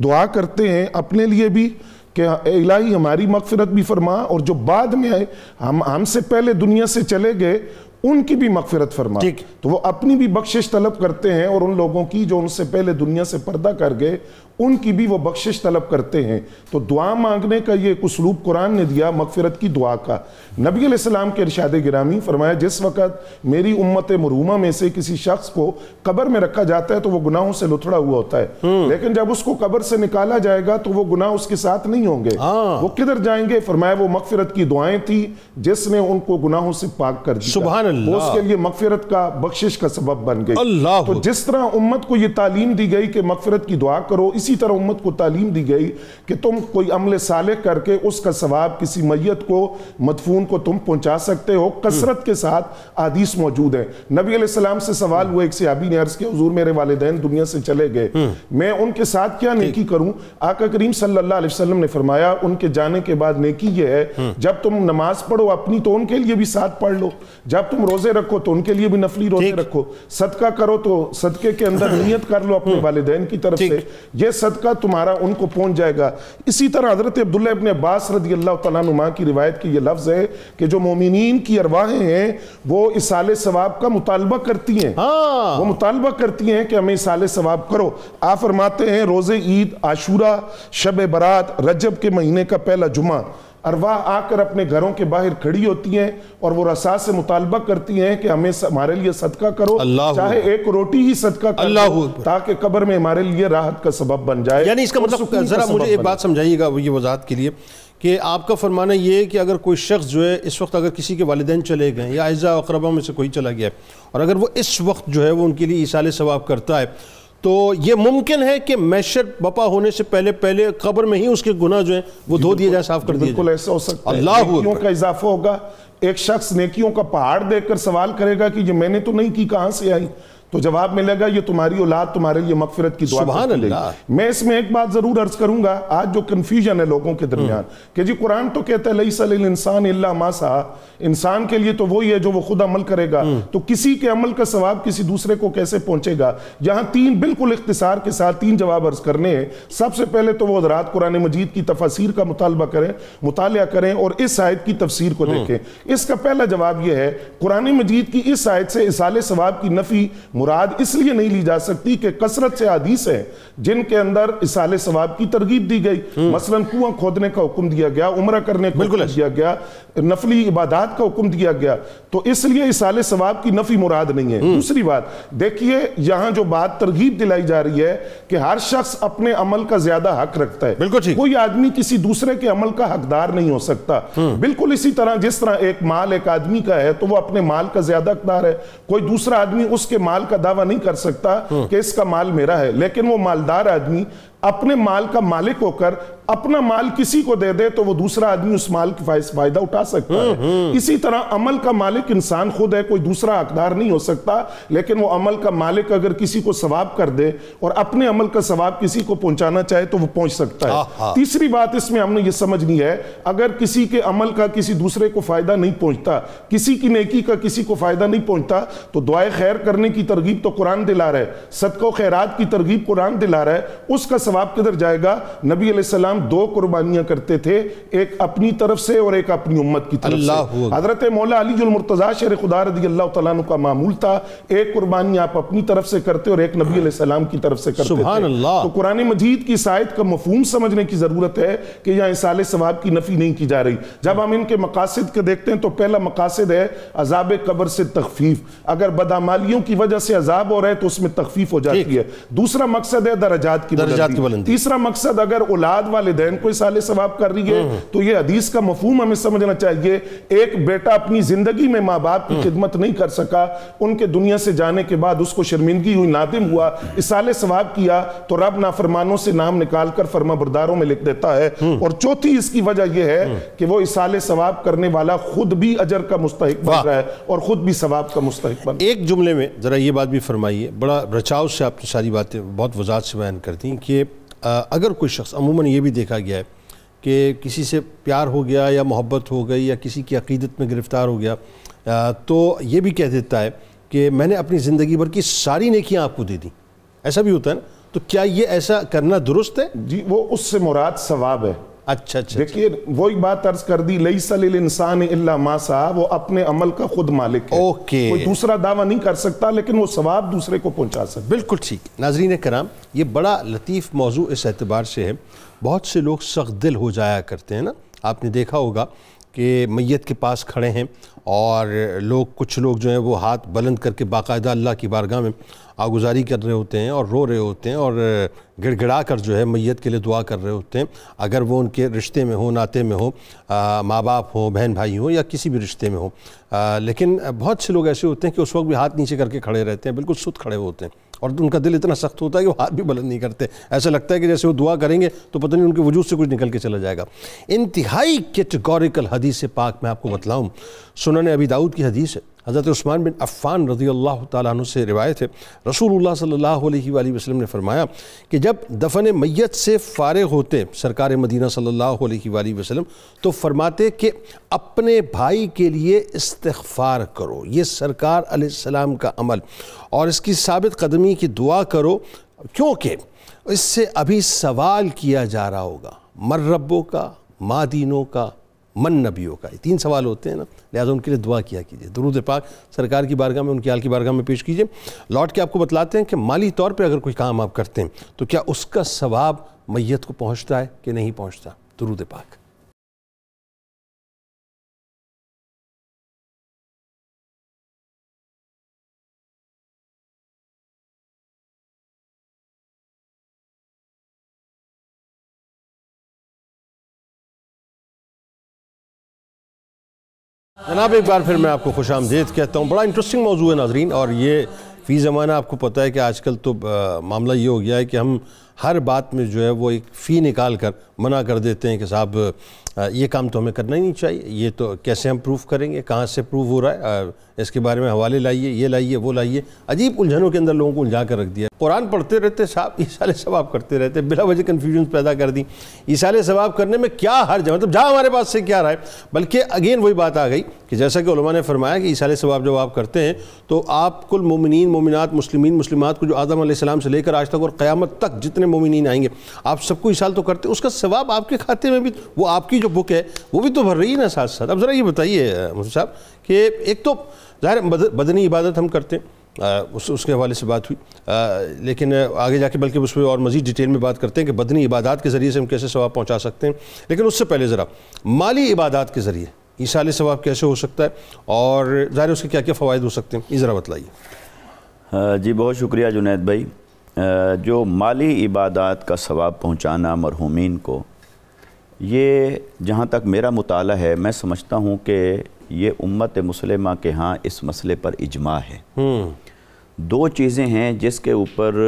دعا کرتے ہیں اپنے لیے بھی کہ الہی ہماری مغفرت بھی فرما، اور جو بعد میں آئے ہم سے پہلے دنیا سے چلے گئے ان کی بھی مغفرت فرما۔ تو وہ اپنی بھی بخشش طلب کرتے ہیں، اور ان لوگوں کی جو ان سے پہلے دنیا سے پردہ کر گئے ان کی بھی وہ بخشش طلب کرتے ہیں۔ تو دعا مانگنے کا یہ ایک اسلوب قرآن نے دیا، مغفرت کی دعا کا۔ نبی علیہ السلام کے ارشاد گرامی فرمایا جس وقت میری امت مرحومہ میں سے کسی شخص کو قبر میں رکھا جاتا ہے تو وہ گناہوں سے لتھڑا ہوا ہوتا ہے، لیکن جب اس کو قبر سے نکالا جائے گا تو وہ گناہ اس کے ساتھ نہیں ہوں گے۔ وہ کدھر جائیں گے؟ فرمایا وہ مغفرت کی دعائیں تھی جس نے ان کو گناہوں سے پاک کر دیا، سبحان اللہ، وہ اس کے لیے مغفرت کا، بخشش کا سبب بن گئی۔ تو جس طرح امت کو یہ تعلیم دی گئی کہ مغفرت کی دعا کرو، اسی اسی طرح امت کو تعلیم دی گئی کہ تم کوئی عمل صالح کر کے اس کا ثواب کسی میت کو مدفون کو تم پہنچا سکتے ہو. کثرت کے ساتھ احادیث موجود ہیں. نبی علیہ السلام سے سوال ہوا, ایک صحابی نے عرض کیا حضور میرے والدین دنیا سے چلے گئے, میں ان کے ساتھ کیا نیکی کروں؟ آقا کریم صلی اللہ علیہ وسلم نے فرمایا ان کے جانے کے بعد نیکی یہ ہے, جب تم نماز پڑھو اپنی تو ان کے لیے بھی ساتھ پڑھ لو, جب تم روزے رکھو تو ان کے لیے بھی نفلی روزے رکھو, صدقہ کرو تو صدقے کے اندر نیت کر لو اپنے والدین کی طرف سے, یہ صدقہ تمہارا ان کو پہنچ جائے گا. اسی طرح حضرت عبداللہ ابن عباس رضی اللہ تعالیٰ عنہ کی روایت کی یہ لفظ ہے کہ جو مومنین کی ارواحیں ہیں وہ اصال ثواب کا مطالبہ کرتی ہیں, وہ مطالبہ کرتی ہیں کہ ہمیں اصال ثواب کرو. آپ فرماتے ہیں روزے عید, عاشورہ, شب برات, رجب کے مہینے کا پہلا جمعہ, ارواح آ کر اپنے گھروں کے باہر کھڑی ہوتی ہیں اور وہ رسا سے مطالبہ کرتی ہیں کہ ہمیں ہمارے لیے صدقہ کرو, چاہے ایک روٹی ہی صدقہ کرو تاکہ قبر میں ہمارے لیے راحت کا سبب بن جائے. یعنی اس کا مطلب ذرا مجھے ایک بات سمجھائیے گا یہ وضاحت کے لیے کہ آپ کا فرمانا یہ ہے کہ اگر کوئی شخص جو ہے اس وقت اگر کسی کے والدین چلے گئے یا اعزاء و اقربا میں سے کوئی چلا گیا اور اگر وہ اس وقت جو ہے وہ ان کے لیے ایصال ثواب کرتا ہے تو یہ ممکن ہے کہ محشر بپا ہونے سے پہلے قبر میں ہی اس کے گناہ جو ہیں وہ دھو دیے جائے, صاف کر دیے جائے. بالکل ایسا ہو سکتا ہے. اللہ نیکیوں کا اضافہ ہوگا. ایک شخص نیکیوں کا پہاڑ دیکھ کر سوال کرے گا کہ یہ میں نے تو نہیں کی, کہاں سے آئی؟ تو جواب ملے گا یہ تمہاری اولاد تمہارے لیے مغفرت کی دعا سبحان کرتی ہے. اللہ. میں اس میں ایک بات ضرور عرض کروں گا, آج جو کنفیوژن ہے لوگوں کے درمیان کہ جی قرآن تو کہتا ہے لیس للانسان الا ما سعی, انسان کے لیے تو وہی ہے جو وہ خود عمل کرے گا, تو کسی کے عمل کا ثواب کسی دوسرے کو کیسے پہنچے گا؟ یہاں تین بالکل اختصار کے ساتھ تین جواب عرض کرنے ہیں. سب سے پہلے تو وہ حضرات قرآن مجید کی تفاسیر کا مطالعہ کریں اور اس آیت کی تفسیر کو دیکھیں. اس کا پہلا جواب یہ ہے قرآن مجید کی اس آیت سے اصال ثواب کی نفی مراد اس لیے نہیں لی جا سکتی کہ کثرت سے حدیث ہیں جن کے اندر اصال ثواب کی ترغیب دی گئی. مثلا کنواں کھودنے کا حکم دیا گیا, عمرہ کرنے کا حکم دیا گیا, نفلی عبادات کا حکم دیا گیا, تو اس لیے اصال ثواب کی نفی مراد نہیں ہے. دوسری بات دیکھیے, یہاں جو بات ترغیب دلائی جا رہی ہے کہ ہر شخص اپنے عمل کا زیادہ حق رکھتا ہے, کوئی آدمی کسی دوسرے کے عمل کا حقدار نہیں ہو سکتا. بالکل اسی طرح جس طرح ایک مال ایک آدمی کا ہے تو وہ اپنے مال کا زیادہ حقدار ہے, کوئی دوسرا آدمی اس کے مال کا دعویٰ نہیں کر سکتا کہ اس کا مال میرا ہے, لیکن وہ مالدار آدمی اپنے مال کا مالک ہو کر اپنا مال کسی کو دے دے تو وہ دوسرا آدمی اس مال کی فائدہ اٹھا سکتا ہے. اسی طرح عمل کا مالک انسان خود ہے, کوئی دوسرا حقدار نہیں ہو سکتا, لیکن وہ عمل کا مالک اگر کسی کو ثواب کر دے اور اپنے عمل کا ثواب کسی کو پہنچانا چاہے تو وہ پہنچ سکتا ہے. تیسری بات اس میں ہم نے یہ سمجھنی ہے, اگر کسی کے عمل کا کسی دوسرے کو فائدہ نہیں پہنچتا, کسی کی نیکی کا کسی کو فائدہ نہیں پہنچتا, تو دعائے خیر کرنے کی ترغیب تو قرآن دلا رہا ہے, صدقہ و خیرات کی ترغیب قرآن دلا رہا ہے, اس کا ثواب کدھر جائے گا؟ نبی علیہ السلام دو قربانیاں کرتے تھے, ایک اپنی طرف سے اور ایک اپنی امت کی طرف سے. حضرت مولا علی المرتضیٰ شیر خدا رضی اللہ تعالیٰ عنہ کا معمول تھا, ایک قربانی آپ اپنی طرف سے کرتے اور ایک نبی علیہ السلام کی طرف سے کرتے تھے. تو قرآن مجید کی اس آیت کا مفہوم سمجھنے کی ضرورت ہے کہ یہاں اصال ثواب کی نفی نہیں کی جا رہی. جب ہم ان کے مقاصد کے دیکھتے ہیں تو پہلا مقاصد ہے عذاب قبر سے تخفیف. اگر بدعمالیوں کی وجہ سے عذاب ہو رہا ہے تو اس میں تخفیف ہو جاتی ہے. دوسرا مقصد ہے درجات کی بلندی. تیسرا مقصد اگر اولاد والدین کو اصال ثواب کر رہی ہے تو یہ حدیث کا مفہوم ہمیں سمجھنا چاہیے. ایک بیٹا اپنی زندگی میں ماں باپ کی خدمت نہیں کر سکا, ان کے دنیا سے جانے کے بعد اس کو شرمندگی ہوئی, نادم ہوا, اصال ثواب کیا تو رب نافرمانوں سے نام نکال کر فرما برداروں میں لکھ دیتا ہے. اور چوتھی اس کی وجہ یہ ہے کہ وہ اصال ثواب کرنے والا خود بھی اجر کا مستحق بن رہا ہے اور خود بھی ثواب کا مستحق بن رہا ہے. ایک جملے میں ذرا یہ بات بھی فرمائیے, بڑا رچاؤ سے آپ نے ساری باتیں بہت وضاحت سے بیان کرتی ہیں کہ اگر کوئی شخص, عموماً یہ بھی دیکھا گیا ہے کہ کسی سے پیار ہو گیا یا محبت ہو گئی یا کسی کی عقیدت میں گرفتار ہو گیا تو یہ بھی کہہ دیتا ہے کہ میں نے اپنی زندگی بھر کی ساری نیکیاں آپ کو دے دیں. ایسا بھی ہوتا ہے نا, تو کیا یہ ایسا کرنا درست ہے؟ جی, وہ اس سے مراد ثواب ہے. اچھا دیکھیے وہی بات عرض کر دی, لیس للانسان الا ما سعی, وہ اپنے عمل کا خود مالک ہے, کوئی دوسرا دعویٰ نہیں کر سکتا لیکن وہ ثواب دوسرے کو پہنچا سکتا. بالکل ٹھیک. ناظرین کرام, یہ بڑا لطیف موضوع اس اعتبار سے ہے, بہت سے لوگ سخت دل ہو جایا کرتے ہیں نا. آپ نے دیکھا ہوگا کہ میت کے پاس کھڑے ہیں اور کچھ لوگ جو ہیں وہ ہاتھ بلند کر کے باقاعدہ اللہ کی بارگاہ میں آگزاری کر رہے ہوتے ہیں اور رو رہے ہوتے ہیں اور گڑ گڑا کر جو ہے میت کے لیے دعا کر رہے ہوتے ہیں, اگر وہ ان کے رشتے میں ہو, ناتے میں ہو, ماں باپ ہو, بہن بھائی ہوں یا کسی بھی رشتے میں ہو. لیکن بہت سے لوگ ایسے ہوتے ہیں کہ اس وقت بھی ہاتھ نیچے کر کے کھڑے رہتے ہیں, بالکل سست کھڑے ہوتے ہیں. اور ان کا دل اتنا سخت ہوتا ہے کہ وہ ہاتھ بھی بلند نہیں کرتے، ایسا لگتا ہے کہ جیسے وہ دعا کریں گے تو پتہ نہیں ان کے وجود سے کچھ نکل کے چلا جائے گا۔ انتہائی کیٹیگوریکل حدیث پاک میں آپ کو بتلاؤں، سنن ابی داؤد کی حدیث ہے، حضرت عثمان بن عفان رضی اللہ تعالیٰ عنہ سے روایت ہے، رسول اللہ صلی اللہ علیہ وآلہ وسلم نے فرمایا کہ جب دفن میت سے فارغ ہوتے سرکار مدینہ صلی اللہ علیہ وآلہ وسلم تو فرماتے کہ اپنے بھائی کے لیے استغفار کرو، یہ سرکار علیہ السلام کا عمل، اور اس کی ثابت قدمی کی دعا کرو، کیونکہ اس سے ابھی سوال کیا جا رہا ہوگا، من ربوں کا، ما دینوں کا، من نبیوں کا، یہ 3 سوال ہوتے ہیں نا، لہذا ان کے لیے دعا کیا کیجئے، درود پاک سرکار کی بارگاہ میں، ان کی آل کی بارگاہ میں پیش کیجئے۔ لوٹ کے آپ کو بتلاتے ہیں کہ مالی طور پہ اگر کوئی کام آپ کرتے ہیں تو کیا اس کا ثواب میت کو پہنچتا ہے کہ نہیں پہنچتا؟ درود پاک۔ جناب ایک بار پھر میں آپ کو خوش آمدید کہتا ہوں، بڑا انٹرسٹنگ موضوع ہے ناظرین، اور یہ فی زمانہ آپ کو پتہ ہے کہ آج کل تو معاملہ یہ ہو گیا ہے کہ ہم ہر بات میں جو ہے وہ ایک فی نکال کر منع کر دیتے ہیں کہ صاحب یہ کام تو ہمیں کرنا ہی نہیں چاہیے، یہ تو کیسے ہم پروف کریں گے، کہاں سے پروف ہو رہا ہے، اس کے بارے میں حوالے لائیے، یہ لائیے وہ لائیے، عجیب الجھنوں کے اندر لوگوں کو الجھا کر رکھ دیا۔ قرآن پڑھتے رہتے صاحب ایصال ثواب کرتے رہتے، بلا وجہ کنفیوژن پیدا کر دی، ایصال ثواب کرنے میں کیا حرج ہے، مطلب جہاں ہمارے پاس سے کیا رہا ہے، بلکہ اگین وہی بات آ گئی کہ جیسا کہ علماء نے فرمایا کہ ایصال ثواب جب آپ کرتے ہیں تو آپ کل مومنین مومنات مسلمین مسلمات کو جو آدم علیہ السلام سے لے کر آج تک اور قیامت تک جتنے مومنین آئیں گے آپ سب کو ایصال تو کرتے ہیں، اس کا ثواب آپ کے کھاتے میں بھی، وہ آپ کی جو بک ہے وہ بھی تو بھر رہی ہے نا ساتھ ساتھ۔ اب ذرا یہ بتائیے مفتی صاحب کہ ایک تو ظاہر بدنی عبادت ہم کرتے ہیں، اس کے حوالے سے بات ہوئی، لیکن آگے جا کے بلکہ اس پہ اور مزید ڈیٹیل میں بات کرتے ہیں کہ بدنی عبادات کے ذریعے سے ہم کیسے ثواب پہنچا سکتے ہیں، لیکن اس سے پہلے ذرا مالی عبادات کے ذریعے ایصال ثواب کیسے ہو سکتا ہے اور ظاہر اس کے کیا کیا فوائد ہو سکتے ہیں، یہ ذرا بتلائیے۔ جی بہت شکریہ جنید بھائی۔ جو مالی عبادات کا ثواب پہنچانا مرحومین کو، یہ جہاں تک میرا مطالعہ ہے میں سمجھتا ہوں کہ یہ امت مسلمہ کے ہاں اس مسئلے پر اجماع ہے۔ 2 چیزیں ہیں جس کے اوپر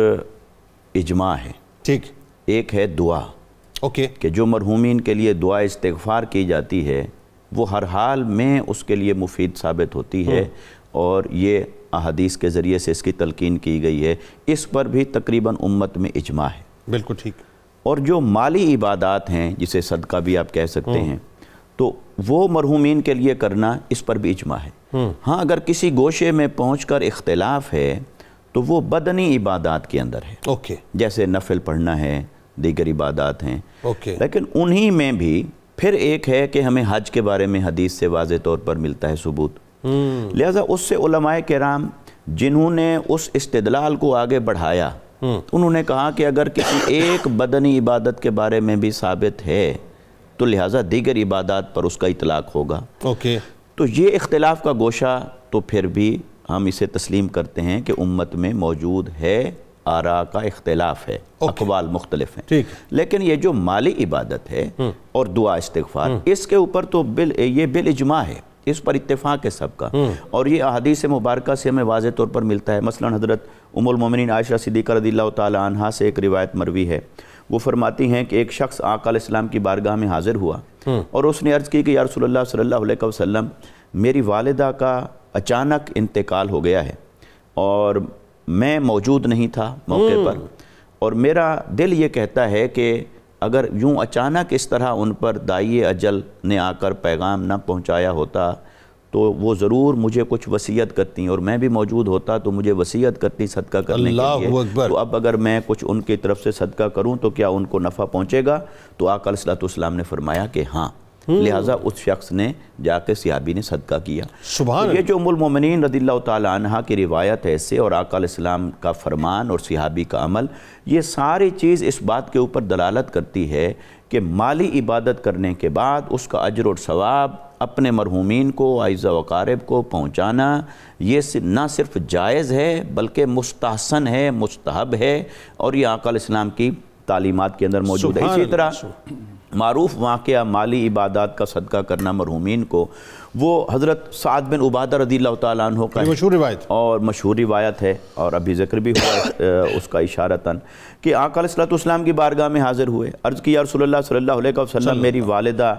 اجماع ہے، ٹھیک، ایک ہے دعا، کہ جو مرحومین کے لیے دعا استغفار کی جاتی ہے وہ ہر حال میں اس کے لیے مفید ثابت ہوتی ہے، اور یہ احادیث کے ذریعے سے اس کی تلقین کی گئی ہے، اس پر بھی تقریباً امت میں اجماع ہے۔ بالکل ٹھیک۔ اور جو مالی عبادات ہیں جسے صدقہ بھی آپ کہہ سکتے ہیں، تو وہ مرحومین کے لیے کرنا اس پر بھی اجماع ہے۔ ہاں اگر کسی گوشے میں پہنچ کر اختلاف ہے تو وہ بدنی عبادات کے اندر ہے، جیسے نفل پڑھنا ہے، دیگر عبادات ہیں، لیکن انہی میں بھی پھر ایک ہے کہ ہمیں حج کے بارے میں حدیث سے واضح طور پر ملتا ہے ثبوت، لہذا اس سے علماء کرام جنہوں نے اس استدلال کو آگے بڑھایا انہوں نے کہا کہ اگر کسی ایک بدنی عبادت کے بارے میں بھی ثابت ہے تو لہٰذا دیگر عبادات پر اس کا اطلاق ہوگا۔ تو یہ اختلاف کا گوشہ تو پھر بھی ہم اسے تسلیم کرتے ہیں کہ امت میں موجود ہے، آراء کا اختلاف ہے، اقوال مختلف ہیں، لیکن یہ جو مالی عبادت ہے اور دعا استغفار، اس کے اوپر تو یہ بالاجماع ہے، اس پر اتفاق ہے سب کا، اور یہ احادیث مبارکہ سے ہمیں واضح طور پر ملتا ہے۔ مثلا حضرت ام المومنین عائشہ صدیقہ رضی اللہ تعالی عنہا سے ایک روایت مروی ہے، وہ فرماتی ہیں کہ ایک شخص آقا علیہ السلام کی بارگاہ میں حاضر ہوا اور اس نے عرض کی کہ یا رسول اللہ صلی اللہ علیہ وسلم، میری والدہ کا اچانک انتقال ہو گیا ہے اور میں موجود نہیں تھا موقع پر، اور میرا دل یہ کہتا ہے کہ اگر یوں اچانک اس طرح ان پر داعی اجل نے آ کر پیغام نہ پہنچایا ہوتا تو وہ ضرور مجھے کچھ وصیت کرتی اور میں بھی موجود ہوتا تو مجھے وصیت کرتی صدقہ کرنے کے لیے، تو اب اگر میں کچھ ان کی طرف سے صدقہ کروں تو کیا ان کو نفع پہنچے گا؟ تو آقا علیہ السلام نے فرمایا کہ ہاں، لہٰذا اس شخص نے جا کے صحابی نے صدقہ کیا۔ یہ جو ام المومنین رضی اللہ تعالی عنہ کی روایت ہے اس سے، اور آقا علیہ السلام کا فرمان اور صحابی کا عمل، یہ ساری چیز اس بات کے اوپر دلالت کرتی ہے کہ مالی عبادت کرنے کے بعد اس کا اجر اور ثواب اپنے مرحومین کو، اعزہ و اقارب کو پہنچانا، یہ نہ صرف جائز ہے بلکہ مستحسن ہے، مستحب ہے، اور یہ آقا علیہ السلام کی تعلیمات کے اندر موجود ہے۔ اسی طرح معروف واقعہ مالی عبادات کا صدقہ کرنا مرحومین کو، وہ حضرت سعد بن عبادہ رضی اللہ تعالیٰ عنہ کا مشہور روایت اور مشہور روایت ہے، اور ابھی ذکر بھی ہوا اس کا اشارتاً، کہ آقا علیہ السلام کی بارگاہ میں حاضر ہوئے، عرض کی یا رسول اللہ صلی اللہ علیہ وسلم میری والدہ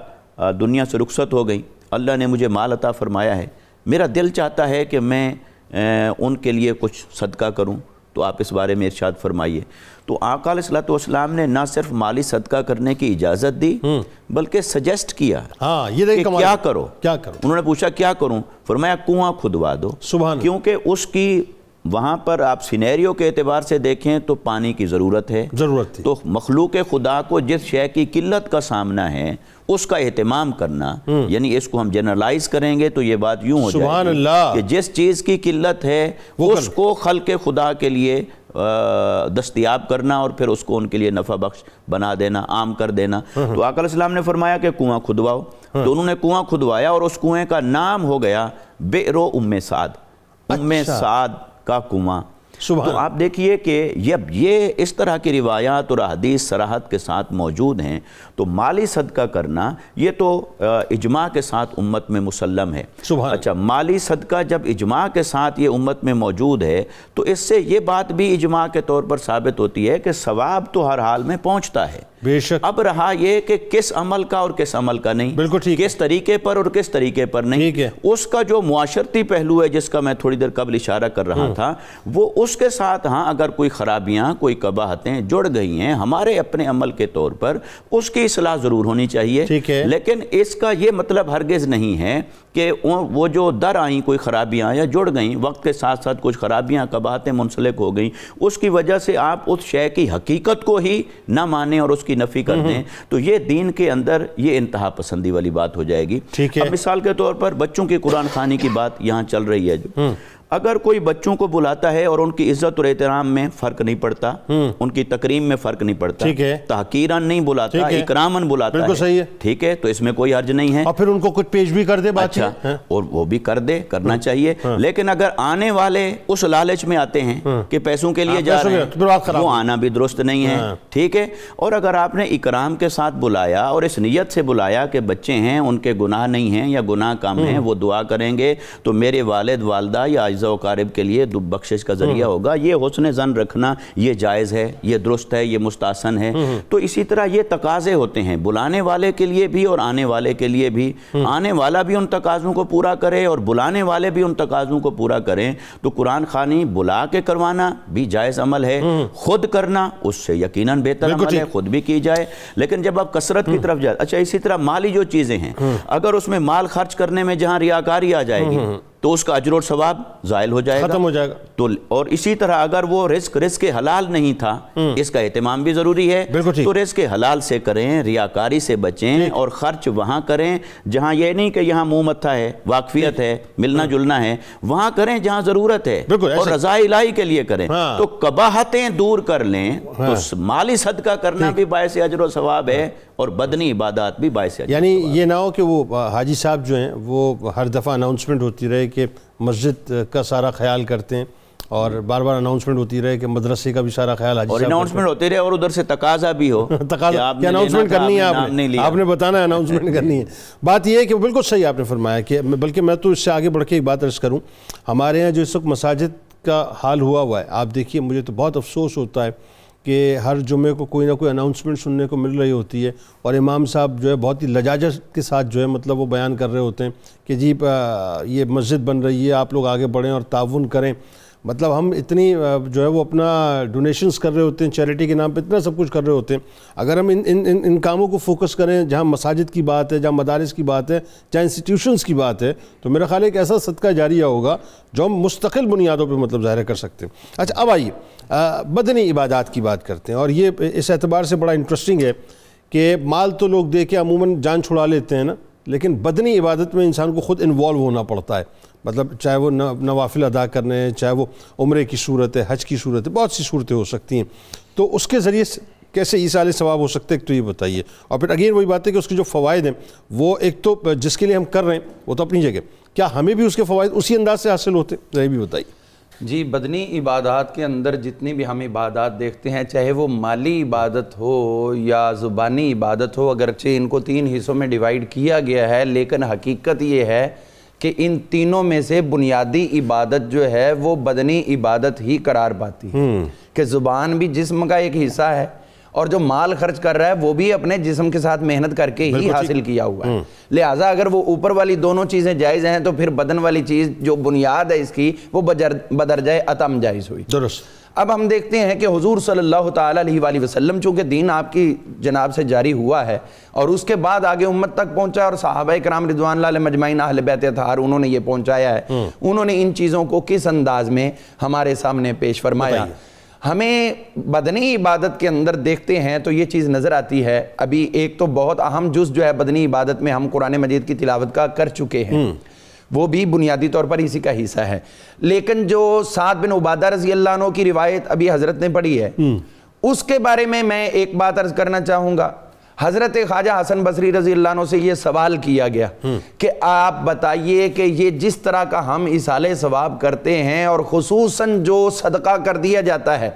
دنیا سے رخصت ہو گئی، اللہ نے مجھے مال عطا فرمایا ہے، میرا دل چاہتا ہے کہ میں ان کے لیے کچھ صدقہ کروں، تو آپ اس بارے میں ارشاد فرمائیے۔ تو آقا علیہ السلام نے نہ صرف مالی صدقہ کرنے کی اجازت دی بلکہ سجیسٹ کیا کہ کیا کرو۔ انہوں نے پوچھا کیا کروں؟ فرمایا کنواں کھدوا دو، کیونکہ اس کی وہاں پر آپ سینیریو کے اعتبار سے دیکھیں تو پانی کی ضرورت ہے، تو مخلوق خدا کو جس شے کی قلت کا سامنا ہے اس کا اہتمام کرنا، یعنی اس کو ہم جنرلائز کریں گے تو یہ بات یوں ہو جائے گی کہ جس چیز کی قلت ہے اس کو خلق خدا کے لیے دستیاب کرنا اور پھر اس کو ان کے لیے نفع بخش بنا دینا، عام کر دینا۔ تو آقا علیہ السلام نے فرمایا کہ کنواں کھدواؤ، تو انہوں نے کنواں کھدوایا اور اس کنویں کا نام ہو گیا بئر ام سعد، ام سعد کا کنواں۔ تو آپ دیکھیے کہ یہ اس طرح کی روایات اور احادیث صراحت کے ساتھ موجود ہیں، تو مالی صدقہ کرنا یہ تو اجماع کے ساتھ امت میں مسلم ہے۔ اچھا، مالی صدقہ جب اجماع کے ساتھ یہ امت میں موجود ہے تو اس سے یہ بات بھی اجماع کے طور پر ثابت ہوتی ہے کہ ثواب تو ہر حال میں پہنچتا ہے، بے شک۔ اب رہا یہ کہ کس عمل کا اور کس عمل کا نہیں، بالکل ٹھیک، کس طریقے پر اور کس طریقے پر نہیں، اس کا جو معاشرتی پہلو ہے جس کا میں تھوڑی دیر قبل اشارہ کر رہا تھا، وہ اس کے ساتھ ہاں اگر کوئی خرابیاں کوئی قباحتیں جڑ گئی ہیں ہمارے اپنے عمل کے طور پر، اس کی اصلاح ضرور ہونی چاہیے، لیکن اس کا یہ مطلب ہرگز نہیں ہے کہ وہ جو در آئیں کوئی خرابیاں یا جڑ گئیں، وقت کے ساتھ ساتھ کچھ خرابیاں قباحتیں منسلک ہو گئیں، اس کی وجہ سے آپ اس شے کی حقیقت کو ہی نہ مانیں اور اس کی نفی کر دیں، تو یہ دین کے اندر یہ انتہا پسندی والی بات ہو جائے گی۔ اب مثال کے طور پر بچوں کی قرآن خوانی کی بات یہاں چل رہی ہے، جو اگر کوئی بچوں کو بلاتا ہے اور ان کی عزت اور احترام میں فرق نہیں پڑتا، ان کی تکریم میں فرق نہیں پڑتا، تحقیراً نہیں بلاتا، اکراماً بلاتا ہے، ٹھیک ہے، تو اس میں کوئی حرج نہیں ہے، اور پھر ان کو کچھ پیش بھی کر دے، اچھا، اور وہ بھی کر دے، کرنا چاہیے، لیکن اگر آنے والے اس لالچ میں آتے ہیں کہ پیسوں کے لیے جا رہے ہیں، وہ آنا بھی درست نہیں ہے، ٹھیک ہے۔ اور اگر آپ نے اکرام کے ساتھ بلایا اور اس نیت سے بلایا کہ بچے ہیں ان کے گناہ نہیں ہیں یا گناہ کم ہیں، وہ دعا کریں گے تو میرے والد والدہ یا و قارب کے لیے بخشش کا ذریعہ ہوگا، یہ حسن ظن رکھنا یہ جائز ہے، یہ درست ہے، یہ مستحسن ہے۔ تو اسی طرح یہ تقاضے ہوتے ہیں بلانے والے کے لیے بھی اور آنے والے کے لیے بھی، آنے والا بھی ان تقاضوں کو پورا کرے اور بلانے والے بھی ان تقاضوں کو پورا کریں، تو قرآن خوانی بلا کے کروانا بھی جائز عمل ہے، خود کرنا اس سے یقیناً بہتر عمل ہے، خود بھی کی جائے، لیکن جب آپ کثرت کی طرف جائے، اچھا اسی طرح مالی جو چیزیں ہیں، اگر اس میں مال خرچ کرنے میں جہاں ریاکاری آ جائے گی تو اس کا اجر اور ثواب زائل ہو جائے گا، ختم ہو جائے گا۔ تو اور اسی طرح اگر وہ رزق حلال نہیں تھا، اس کا اہتمام بھی ضروری ہے، تو رزق حلال سے کریں، ریاکاری سے بچیں، اور خرچ وہاں کریں جہاں یہ نہیں کہ یہاں منہ متھا ہے، واقفیت ہے، ملنا جلنا ہے، وہاں کریں جہاں ضرورت ہے، اور رضا الہی کے لیے کریں، تو قباحتیں دور کر لیں، تو مالی صدقہ کرنا بھی باعث اجر و ثواب ہے اور بدنی عبادات بھی باعث اجر۔ یعنی یہ نہ ہو کہ وہ حاجی صاحب جو ہیں وہ ہر دفعہ اناؤنسمنٹ ہوتی رہے کہ مسجد کا سارا خیال کرتے ہیں، اور بار بار اناؤنسمنٹ ہوتی رہے کہ مدرسے کا بھی سارا خیال حاجی صاحب، اور اناؤنسمنٹ ہوتے رہے اور ادھر سے تقاضا بھی ہو، تقاضا کہ اناؤنسمنٹ کرنی ہے، آپ نے بتانا ہے اناؤنسمنٹ کرنی ہے۔ بات یہ ہے کہ بالکل صحیح آپ نے فرمایا، کہ بلکہ میں تو اس سے آگے بڑھ کے ایک بات عرض کروں، ہمارے یہاں جو اس وقت مساجد کا حال ہوا ہے، آپ دیکھیے مجھے تو بہت افسوس ہوتا ہے کہ ہر جمعے کو کوئی نہ کوئی اناؤنسمنٹ سننے کو مل رہی ہوتی ہے، اور امام صاحب جو ہے بہت ہی لجاجت کے ساتھ جو ہے مطلب وہ بیان کر رہے ہوتے ہیں کہ جی یہ مسجد بن رہی ہے، آپ لوگ آگے بڑھیں اور تعاون کریں۔ مطلب ہم اتنی جو ہے وہ اپنا ڈونیشنز کر رہے ہوتے ہیں، چیریٹی کے نام پہ اتنا سب کچھ کر رہے ہوتے ہیں، اگر ہم ان کاموں کو فوکس کریں جہاں مساجد کی بات ہے، جہاں مدارس کی بات ہے، جہاں انسٹیٹیوشنز کی بات ہے، تو میرا خیال ہے ایک ایسا صدقہ جاریہ ہوگا جو ہم مستقل بنیادوں پہ مطلب ظاہر کر سکتے ہیں۔ اچھا، اب آئیے بدنی عبادات کی بات کرتے ہیں، اور یہ اس اعتبار سے بڑا انٹرسٹنگ ہے کہ مال تو لوگ دے کے عموماً جان چھڑا لیتے ہیں نا، لیکن بدنی عبادت میں انسان کو خود انوالو ہونا پڑتا ہے، مطلب چاہے وہ نوافل ادا کرنے ہیں، چاہے وہ عمرے کی صورت ہے، حج کی صورت ہے، بہت سی صورتیں ہو سکتی ہیں، تو اس کے ذریعے سے کیسے ایصال ثواب ہو سکتے ہیں، تو یہ بتائیے۔ اور پھر اگین وہی بات ہے کہ اس کے جو فوائد ہیں وہ ایک تو جس کے لیے ہم کر رہے ہیں وہ تو اپنی جگہ، کیا ہمیں بھی اس کے فوائد اسی انداز سے حاصل ہوتے ہیں، یہ بھی بتائیے۔ جی بدنی عبادات کے اندر جتنی بھی ہم عبادات دیکھتے ہیں، چاہے وہ مالی عبادت ہو یا زبانی عبادت ہو، اگرچہ ان کو 3 حصوں میں ڈیوائیڈ کیا گیا ہے، لیکن حقیقت یہ ہے کہ ان تینوں میں سے بنیادی عبادت جو ہے وہ بدنی عبادت ہی قرار پاتی ہے، کہ زبان بھی جسم کا ایک حصہ ہے، اور جو مال خرچ کر رہا ہے وہ بھی اپنے جسم کے ساتھ محنت کر کے ہی حاصل کیا ہوا ہے۔ لہٰذا اگر وہ اوپر والی دونوں چیزیں جائز ہیں تو پھر بدن والی چیز جو بنیاد ہے اس کی وہ بدرجہ اتم جائز ہوئی۔ درست۔ اب ہم دیکھتے ہیں کہ حضور صلی اللہ تعالیٰ علیہ وآلہ وسلم چونکہ دین آپ کی جناب سے جاری ہوا ہے اور اس کے بعد آگے امت تک پہنچا، اور صحابہ کرام رضوان اللہ علیہ مجمعین اہل بیت اطہار انہوں نے یہ پہنچایا ہے، انہوں نے ان چیزوں کو کس انداز میں ہمارے سامنے پیش فرمایا۔ ہمیں بدنی عبادت کے اندر دیکھتے ہیں تو یہ چیز نظر آتی ہے۔ ابھی ایک تو بہت اہم جز جو ہے بدنی عبادت میں ہم قرآن مجید کی تلاوت کا کر چکے ہیں، وہ بھی بنیادی طور پر اسی کا حصہ ہے، لیکن جو سعد بن عبادہ رضی اللہ عنہ کی روایت ابھی حضرت نے پڑھی ہے اس کے بارے میں ایک بات عرض کرنا چاہوں گا۔ حضرت خواجہ حسن بصری رضی اللہ عنہ سے یہ سوال کیا گیا کہ آپ بتائیے کہ یہ جس طرح کا ہم اصالہ ثواب کرتے ہیں اور خصوصاً جو صدقہ کر دیا جاتا ہے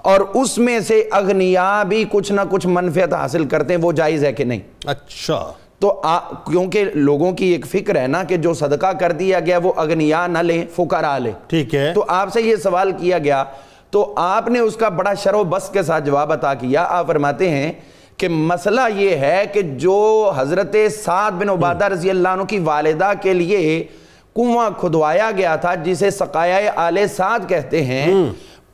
اور اس میں سے اغنیاء بھی کچھ نہ کچھ منفعت حاصل کرتے ہیں، وہ جائز ہے کہ نہیں؟ اچھا، تو کیونکہ لوگوں کی ایک فکر ہے نا کہ جو صدقہ کر دیا گیا وہ اغنیاء نہ لیں، فقراء لیں، ٹھیک ہے، تو آپ سے یہ سوال کیا گیا تو آپ نے اس کا بڑا شرح و بسط کے ساتھ جواب عطا کیا۔ آپ فرماتے ہیں کہ مسئلہ یہ ہے کہ جو حضرت سعد بن عبادہ رضی اللہ عنہ کی والدہ کے لیے کنواں کھدوایا گیا تھا جسے سقایہ آل سعد کہتے ہیں،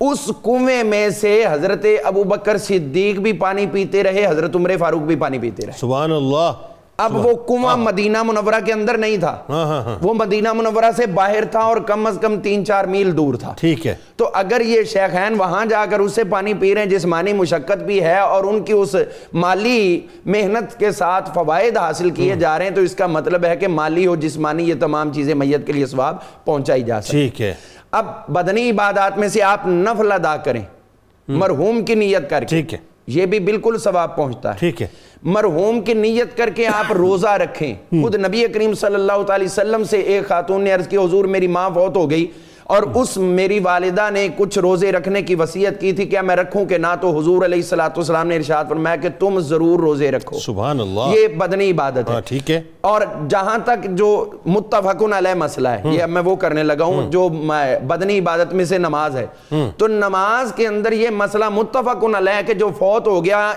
اس کنویں میں سے حضرت ابو بکر صدیق بھی پانی پیتے رہے، حضرت عمر فاروق بھی پانی پیتے رہے۔ سبحان اللہ۔ اب وہ کنواں مدینہ منورہ کے اندر نہیں تھا، وہ مدینہ منورہ سے باہر تھا اور کم از کم 3-4 میل دور تھا۔ ٹھیک ہے، تو اگر یہ شیخین وہاں جا کر اس سے پانی پی رہے ہیں، جسمانی مشقت بھی ہے اور ان کی اس مالی محنت کے ساتھ فوائد حاصل کیے جا رہے ہیں، تو اس کا مطلب ہے کہ مالی اور جسمانی یہ تمام چیزیں میت کے لیے ثواب پہنچائی جا سکتی۔ ٹھیک ہے، اب بدنی عبادات میں سے آپ نفل ادا کریں مرحوم کی نیت کر کے، ٹھیک ہے، یہ بھی بالکل ثواب پہنچتا ہے۔ ٹھیک ہے، مرحوم کی نیت کر کے آپ روزہ رکھیں۔ خود نبی کریم صلی اللہ علیہ وسلم سے ایک خاتون نے عرض کی حضور میری ماں فوت ہو گئی اور اس میری والدہ نے کچھ روزے رکھنے کی وصیت کی تھی، کیا میں رکھوں کہ نہ؟ تو حضور علیہ السلام نے ارشاد فرمایا کہ تم ضرور روزے رکھو۔ سبحان اللہ، یہ بدنی عبادت ہے۔ ٹھیک ہے، اور جہاں تک جو متفقن علیہ مسئلہ ہے، یہ میں وہ کرنے لگا ہوں جو بدنی عبادت میں سے نماز ہے، تو نماز کے اندر یہ مسئلہ متفقن علیہ ہے کہ جو فوت ہو گیا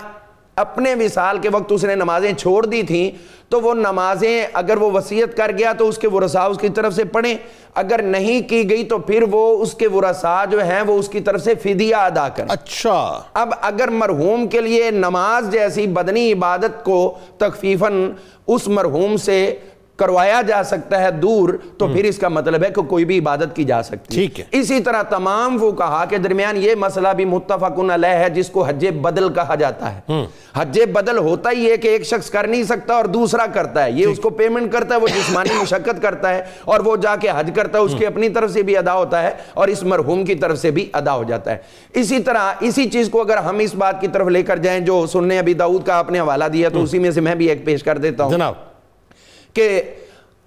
اپنے وصال کے وقت اس نے نمازیں چھوڑ دی تھیں، تو وہ نمازیں اگر وہ وصیت کر گیا تو اس کے ورثاء اس کی طرف سے پڑھیں، اگر نہیں کی گئی تو پھر وہ اس کے ورثاء جو ہیں وہ اس کی طرف سے فدیہ ادا کریں۔ اچھا، اب اگر مرحوم کے لیے نماز جیسی بدنی عبادت کو تخفیفاً اس مرحوم سے کروایا جا سکتا ہے دور، تو پھر اس کا مطلب ہے کہ کوئی بھی عبادت کی جا سکتی ہے۔ ٹھیک ہے، اسی طرح تمام فقہا کے درمیان یہ مسئلہ بھی متفقن علیہ ہے جس کو حج بدل کہا جاتا ہے۔ حج بدل ہوتا ہی ہے کہ ایک شخص کر نہیں سکتا اور دوسرا کرتا ہے، یہ اس کو پیمنٹ کرتا ہے، وہ جسمانی مشقت کرتا ہے اور وہ جا کے حج کرتا ہے، اس کے اپنی طرف سے بھی ادا ہوتا ہے اور اس مرحوم کی طرف سے بھی ادا ہو جاتا ہے۔ اسی طرح اسی چیز کو اگر ہم اس بات کی طرف لے کر جائیں جو سنن ابی داؤد کا آپ نے حوالہ دیا، تو اسی میں سے میں بھی ایک پیش کر دیتا ہوں جناب، کہ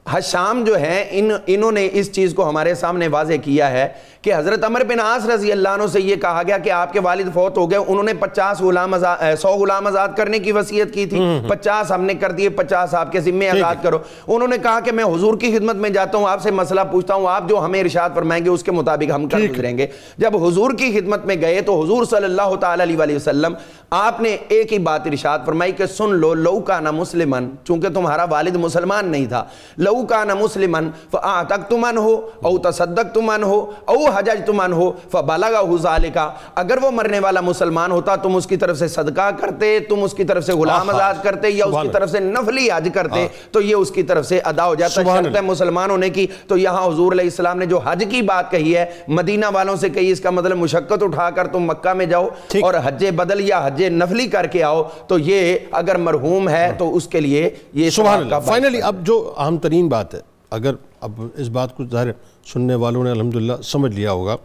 حشام جو ہیں انہوں نے اس چیز کو ہمارے سامنے واضح کیا ہے کہ حضرت عمر بن عاص رضی اللہ عنہ سے یہ کہا گیا کہ آپ کے والد فوت ہو گئے، انہوں نے 100 غلام آزاد کرنے کی وصیت کی تھی، 50 ہم نے کر دیے، 50 آپ کے ذمے آزاد کرو۔ انہوں نے کہا کہ میں حضور کی خدمت میں جاتا ہوں، آپ سے مسئلہ پوچھتا ہوں، آپ جو ہمیں ارشاد فرمائیں گے اس کے مطابق ہم کر گزریں گے۔ جب حضور کی خدمت میں گئے تو حضور صلی اللہ تعالیٰ علیہ وسلم آپ نے ایک ہی بات ارشاد فرمائی کہ سن لو، لو کان مسلمن، چونکہ تمہارا والد مسلمان نہیں تھا، لو کان مسلمن فاعتقتم عنہ او تصدقتم عنہ او حججتم عنہ فبلغہ ذلک، اگر وہ مرنے والا مسلمان ہوتا تم اس کی طرف سے صدقہ کرتے، تم اس کی طرف سے غلام آزاد کرتے یا اس کی طرف سے نفلی حج کرتے تو یہ اس کی طرف سے ادا ہو جاتا ہے، شرط ہے مسلمان ہونے کی۔ تو یہاں حضور علیہ السلام نے جو حج کی بات کہی ہے مدینہ والوں سے کہی، اس کا مطلب مشقت اٹھا کر تم مکہ میں جاؤ اور حج بدل یا حج نفلی کر کے آؤ، تو یہ اگر مرحوم ہے تو اس کے لیے یہ سبحان اللہ۔ فائنلی اب جو اہم ترین بات ہے، اگر اب اس بات کو ظاہر سننے والوں نے الحمدللہ سمجھ لیا ہوگا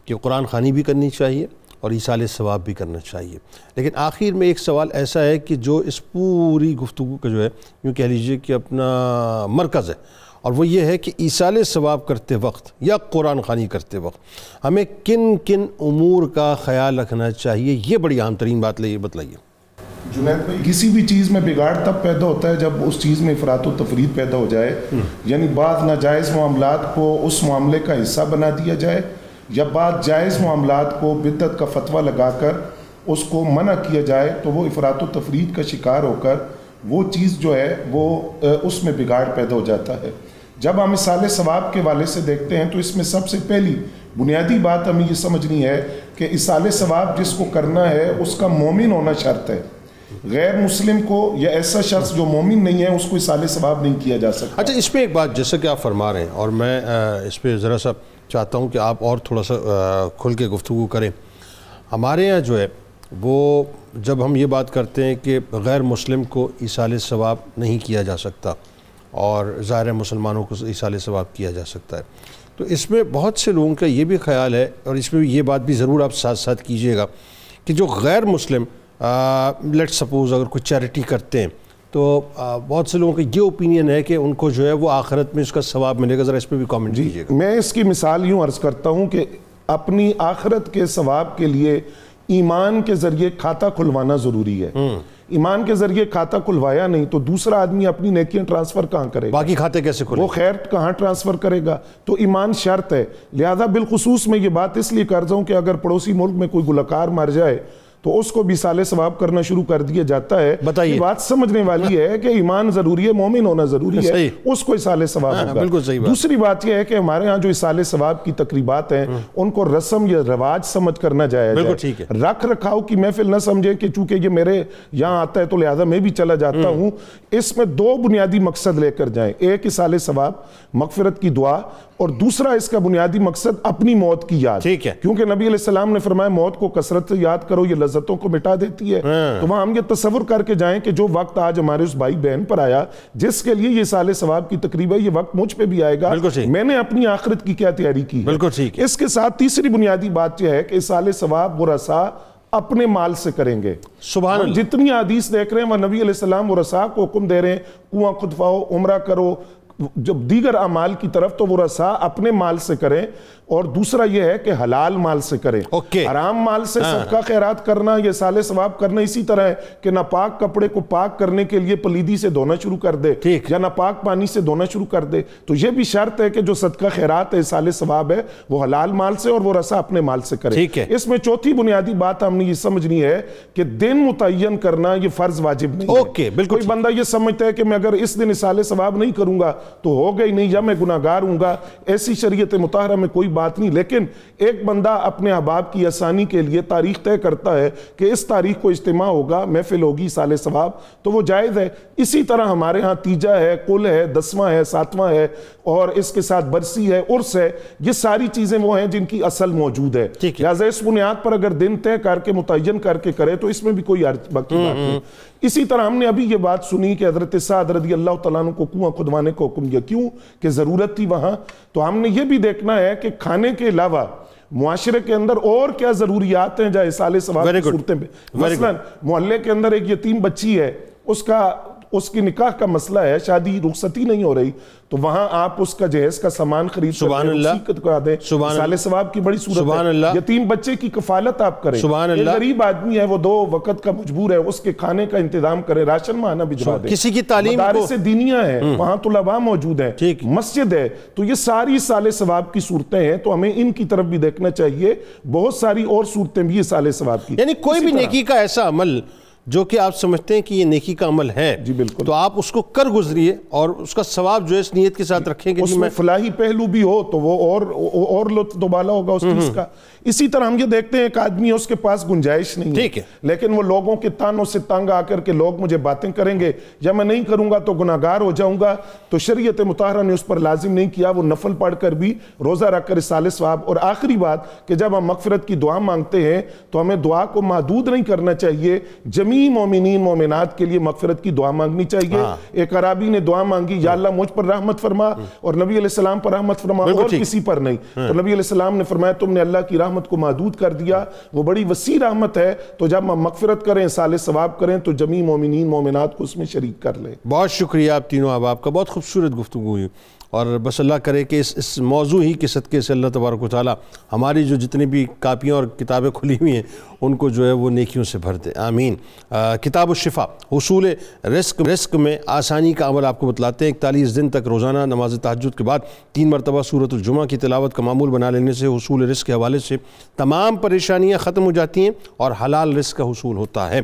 کہ قرآن خوانی بھی کرنی چاہیے اور ایصال ثواب بھی کرنا چاہیے، لیکن آخر میں ایک سوال ایسا ہے کہ جو اس پوری گفتگو کا جو ہے یوں کہہ لیجئے کہ اپنا مرکز ہے اور وہ یہ ہے کہ ایصال ثواب کرتے وقت یا قرآن خوانی کرتے وقت ہمیں کن کن امور کا خیال رکھنا چاہیے، یہ بڑی عام ترین بات بتلائیے۔ جنید بھائی، کسی بھی چیز میں بگاڑ تب پیدا ہوتا ہے جب اس چیز میں افراط و تفرید پیدا ہو جائے، یعنی بعض ناجائز معاملات کو اس معاملے کا حصہ بنا دیا جائے، یا بعض جائز معاملات کو بدعت کا فتویٰ لگا کر اس کو منع کیا جائے، تو وہ افراط و تفرید کا شکار ہو کر وہ چیز جو ہے وہ اس میں بگاڑ پیدا ہو جاتا ہے۔ جب ہم ایصال ثواب کے والے سے دیکھتے ہیں تو اس میں سب سے پہلی بنیادی بات ہمیں یہ سمجھنی ہے کہ ایصال ثواب جس کو کرنا ہے اس کا مومن ہونا شرط ہے۔ غیر مسلم کو یا ایسا شخص جو مومن نہیں ہے اس کو ایصال ثواب نہیں کیا جا سکتا۔ اچھا، اس پہ ایک بات جیسا کہ آپ فرما رہے ہیں، اور میں اس پہ ذرا سا چاہتا ہوں کہ آپ اور تھوڑا سا کھل کے گفتگو کریں۔ ہمارے یہاں جو ہے وہ جب ہم یہ بات کرتے ہیں کہ غیر مسلم کو ایصال ثواب نہیں کیا جا سکتا اور ظاہر مسلمانوں کو ایصال ثواب کیا جا سکتا ہے، تو اس میں بہت سے لوگوں کا یہ بھی خیال ہے، اور اس میں یہ بات بھی ضرور آپ ساتھ ساتھ کیجئے گا کہ جو غیر مسلم لیٹ سپوز اگر کوئی چیریٹی کرتے ہیں تو بہت سے لوگوں کا یہ اوپینین ہے کہ ان کو جو ہے وہ آخرت میں اس کا ثواب ملے گا۔ ذرا اس پہ بھی کامنٹ کیجئے گا۔ میں اس کی مثال یوں عرض کرتا ہوں کہ اپنی آخرت کے ثواب کے لیے ایمان کے ذریعے کھاتا کھلوانا ضروری ہے۔ ایمان کے ذریعے کھاتا کھلوایا نہیں تو دوسرا آدمی اپنی نیکیاں ٹرانسفر کہاں کرے گا؟ باقی کھاتے کیسے کھلے؟ وہ خیر کہاں ٹرانسفر کرے گا؟ تو ایمان شرط ہے۔ لہذا بالخصوص میں یہ بات اس لیے کر رہا ہوں کہ اگر پڑوسی ملک میں کوئی گلوکار مر جائے تو اس کو بھی ایصال ثواب کرنا شروع کر دیا جاتا ہے۔ بتائیے، یہ بات سمجھنے والی ہے کہ ایمان ضروری ہے، مومن ہونا ضروری ہے، اس کو ایصال ثواب ہوگا۔ بالکل صحیح بات۔ دوسری بات یہ ہے کہ ہمارے ہاں جو ایصال ثواب کی تقریبات ہیں ان کو رسم یا رواج سمجھ کر نہ جایا بالکل جائے، ٹھیک ہے۔ رکھ رکھاؤ کی محفل نہ سمجھے کہ چونکہ یہ میرے یہاں آتا ہے تو لہذا میں بھی چلا جاتا ہوں۔ اس میں دو بنیادی مقصد لے کر جائیں، ایک ایصال ثواب مغفرت کی دعا، اور دوسرا اس کا بنیادی مقصد اپنی موت کی یاد، ٹھیک ہے، کیونکہ نبی علیہ السلام نے فرمایا موت کو کثرت سے یاد کرو، یہ لذتوں کو مٹا دیتی ہے۔ تو وہاں ہم یہ تصور کر کے جائیں کہ جو وقت آج ہمارے اس بھائی بہن پر آیا جس کے لیے یہ ایصال ثواب کی تقریب ہے، یہ وقت مجھ پہ بھی آئے گا، میں نے اپنی آخرت کی کیا تیاری کی ہے۔ بالکل ٹھیک ہے۔ اس کے ساتھ تیسری بنیادی بات یہ ہے کہ ایصال ثواب ورثاء اپنے مال سے کریں گے۔ سبحان اللہ۔ جتنی حدیث دیکھ رہے ہیں وہ نبی علیہ السلام ورثاء کو حکم دے رہے ہیں کنواں کھدواؤ، عمرہ کرو، جب دیگر اعمال کی طرف تو ورثاء اپنے مال سے کریں، اور دوسرا یہ ہے کہ حلال مال سے کریں۔ حرام مال سے صدقہ خیرات کرنا یا ایصال ثواب کرنا اسی طرح ہے کہ ناپاک کپڑے کو پاک کرنے کے لیے پلیدی سے دھونا شروع کر دے یا ناپاک پانی سے دھونا شروع کر دے۔ تو یہ بھی شرط ہے کہ جو صدقہ خیرات ہے ایصال ثواب ہے وہ حلال مال سے اور ورثاء اپنے مال سے کریں۔ اس میں چوتھی بنیادی بات ہم نے یہ سمجھنی ہے کہ دن متعین کرنا یہ فرض واجب نہیں ہے۔ کوئی بندہ یہ سمجھتا ہے کہ میں اگر اس دن ایصال ثواب نہیں کروں گا تو ہوگا ہی نہیں، یا میں گناہگار ہوں گا، ایسی شریعت مطہرہ میں کوئی بات نہیں۔ لیکن ایک بندہ اپنے احباب کی آسانی کے لیے تاریخ طے کرتا ہے کہ اس تاریخ کو اجتماع ہوگا، محفل ہوگی ایصال ثواب، تو وہ جائز ہے۔ اسی طرح ہمارے ہاں تیجا ہے، کل ہے، دسواں ہے، ساتواں ہے، اور اس کے ساتھ برسی ہے، عرس ہے، یہ ساری چیزیں وہ ہیں جن کی اصل موجود ہے۔ لہٰذا اس بنیاد پر اگر دن طے کر کے متعین کر کے کرے تو اس میں بھی کوئی باقی بات نہیں۔ اسی طرح ہم نے ابھی یہ بات سنی کہ حضرت سعد رضی اللہ تعالیٰ عنہ کو کنواں کھدوانے کو حکم دیا، کیوں کہ ضرورت تھی وہاں۔ تو ہم نے یہ بھی دیکھنا ہے کہ کھانے کے علاوہ معاشرے کے اندر اور کیا ضروریات ہیں جہاں ایصال ثواب کی صورتیں پہ، مثلا محلے کے اندر ایک یتیم بچی ہے، اس کی نکاح کا مسئلہ ہے، شادی رخصتی نہیں ہو رہی، تو وہاں آپ اس کا جہیز کا سامان خرید سبحان اللہ کرا دیں، ایصال ثواب کی بڑی صورت ہے۔ یتیم بچے کی کفالت آپ کریں، ایک غریب آدمی ہے وہ 2 وقت کا مجبور ہے، اس کے کھانے کا انتظام کریں، راشن ماہانہ بھجوا دیں۔ کسی کی تعلیم، مدارس دینیہ ہیں، وہاں طلباء موجود ہیں، مسجد ہے، تو یہ ساری ایصال ثواب کی صورتیں ہیں، تو ہمیں ان کی طرف بھی دیکھنا چاہیے۔ بہت ساری اور صورتیں بھی ایصال ثواب کی، یعنی کوئی بھی نیکی کا ایسا عمل جو کہ آپ سمجھتے ہیں کہ یہ نیکی کا عمل ہے، جی بالکل، تو آپ اس کو کر گزریے اور اس کا ثواب جو ہے اس نیت کے ساتھ رکھیں کہ اس میں فلاحی پہلو بھی ہو تو وہ اور لطف دوبالا ہوگا اس چیز کا۔ اسی طرح ہم یہ دیکھتے ہیں ایک آدمی ہے، اس کے پاس گنجائش نہیں ہے، لیکن وہ لوگوں کے تانوں سے تنگ آ کر کے لوگ مجھے باتیں کریں گے یا میں نہیں کروں گا تو گناہگار ہو جاؤں گا، تو شریعت مطہرہ نے اس پر لازم نہیں کیا، وہ نفل پڑھ کر بھی روزہ رکھ کر ایصال ثواب۔ اور آخری بات کہ جب ہم مغفرت کی دعا مانگتے ہیں تو ہمیں دعا کو محدود نہیں کرنا چاہیے، جمیع جمی مومنین مومنات کے لیے مغفرت کی دعا مانگنی چاہیے. ایک عرابی نے دعا مانگی یا اللہ مجھ پر رحمت فرما اور نبی علیہ السلام پر رحمت فرما اور کسی پر نہیں. تو نبی علیہ السلام نے فرمایا تم نے اللہ کی رحمت کو محدود کر دیا, وہ بڑی وسیع رحمت ہے, تو جب ہم مغفرت کریں صالح ثواب کریں تو جمی مومنین مومنات کو اس میں شریک کر لیں. بہت شکریہ آپ تینوں احباب کا, بہت خوبصورت گفتگو ہوئی, اور بس اللہ کرے کہ اس موضوع ہی کے صدقے سے اللہ تبارک و تعالیٰ ہماری جو جتنی بھی کاپیاں اور کتابیں کھلی ہوئی ہیں ان کو جو ہے وہ نیکیوں سے بھر دے, آمین. کتاب الشفا, حصول رزق میں آسانی کا عمل آپ کو بتلاتے ہیں. 41 دن تک روزانہ نماز تہجد کے بعد 3 مرتبہ سورۃ الجمعہ کی تلاوت کا معمول بنا لینے سے حصول رزق کے حوالے سے تمام پریشانیاں ختم ہو جاتی ہیں اور حلال رزق کا حصول ہوتا ہے.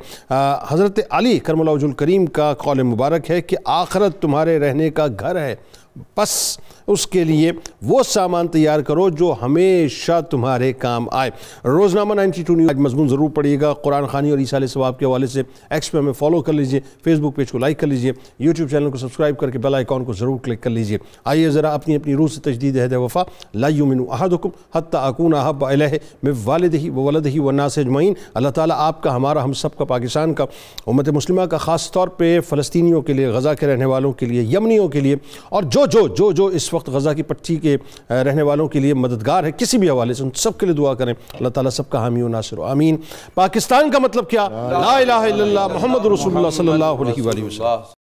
حضرت علی کرم اللہ وجہ الکریم کا قول مبارک ہے کہ آخرت تمہارے رہنے کا گھر ہے, بس اس کے لیے وہ سامان تیار کرو جو ہمیشہ تمہارے کام آئے. روزنامہ 92 نیوز آج مضمون ضرور پڑھیے گا. قرآن خوانی اور ایصال ثواب کے حوالے سے ایکس پہ ہمیں فالو کر لیجئے, فیس بک پیج کو لائک کر لیجئے, یوٹیوب چینل کو سبسکرائب کر کے بیل آئیکن کو ضرور کلک کر لیجئے. آئیے ذرا اپنی روح سے تجدید عہد وفا. لا یؤمن احدکم حتی اکون احب الیہ من والدہ وولدہ والناس اجمعین. اللہ تعالیٰ آپ کا, ہمارا, ہم سب کا, پاکستان کا, امت مسلمہ کا, خاص طور پہ فلسطینیوں کے لیے, غزہ کے رہنے والوں کے لیے, یمنیوں کے لیے, اور جو اس وقت غزہ کی پٹی کے رہنے والوں کے لیے مددگار ہے کسی بھی حوالے سے, ان سب کے لیے دعا کریں. اللہ تعالیٰ سب کا حامی و ناصر ہو, آمین. پاکستان کا مطلب کیا؟ لا الہ الا اللہ محمد رسول اللہ صلی اللہ علیہ وسلم.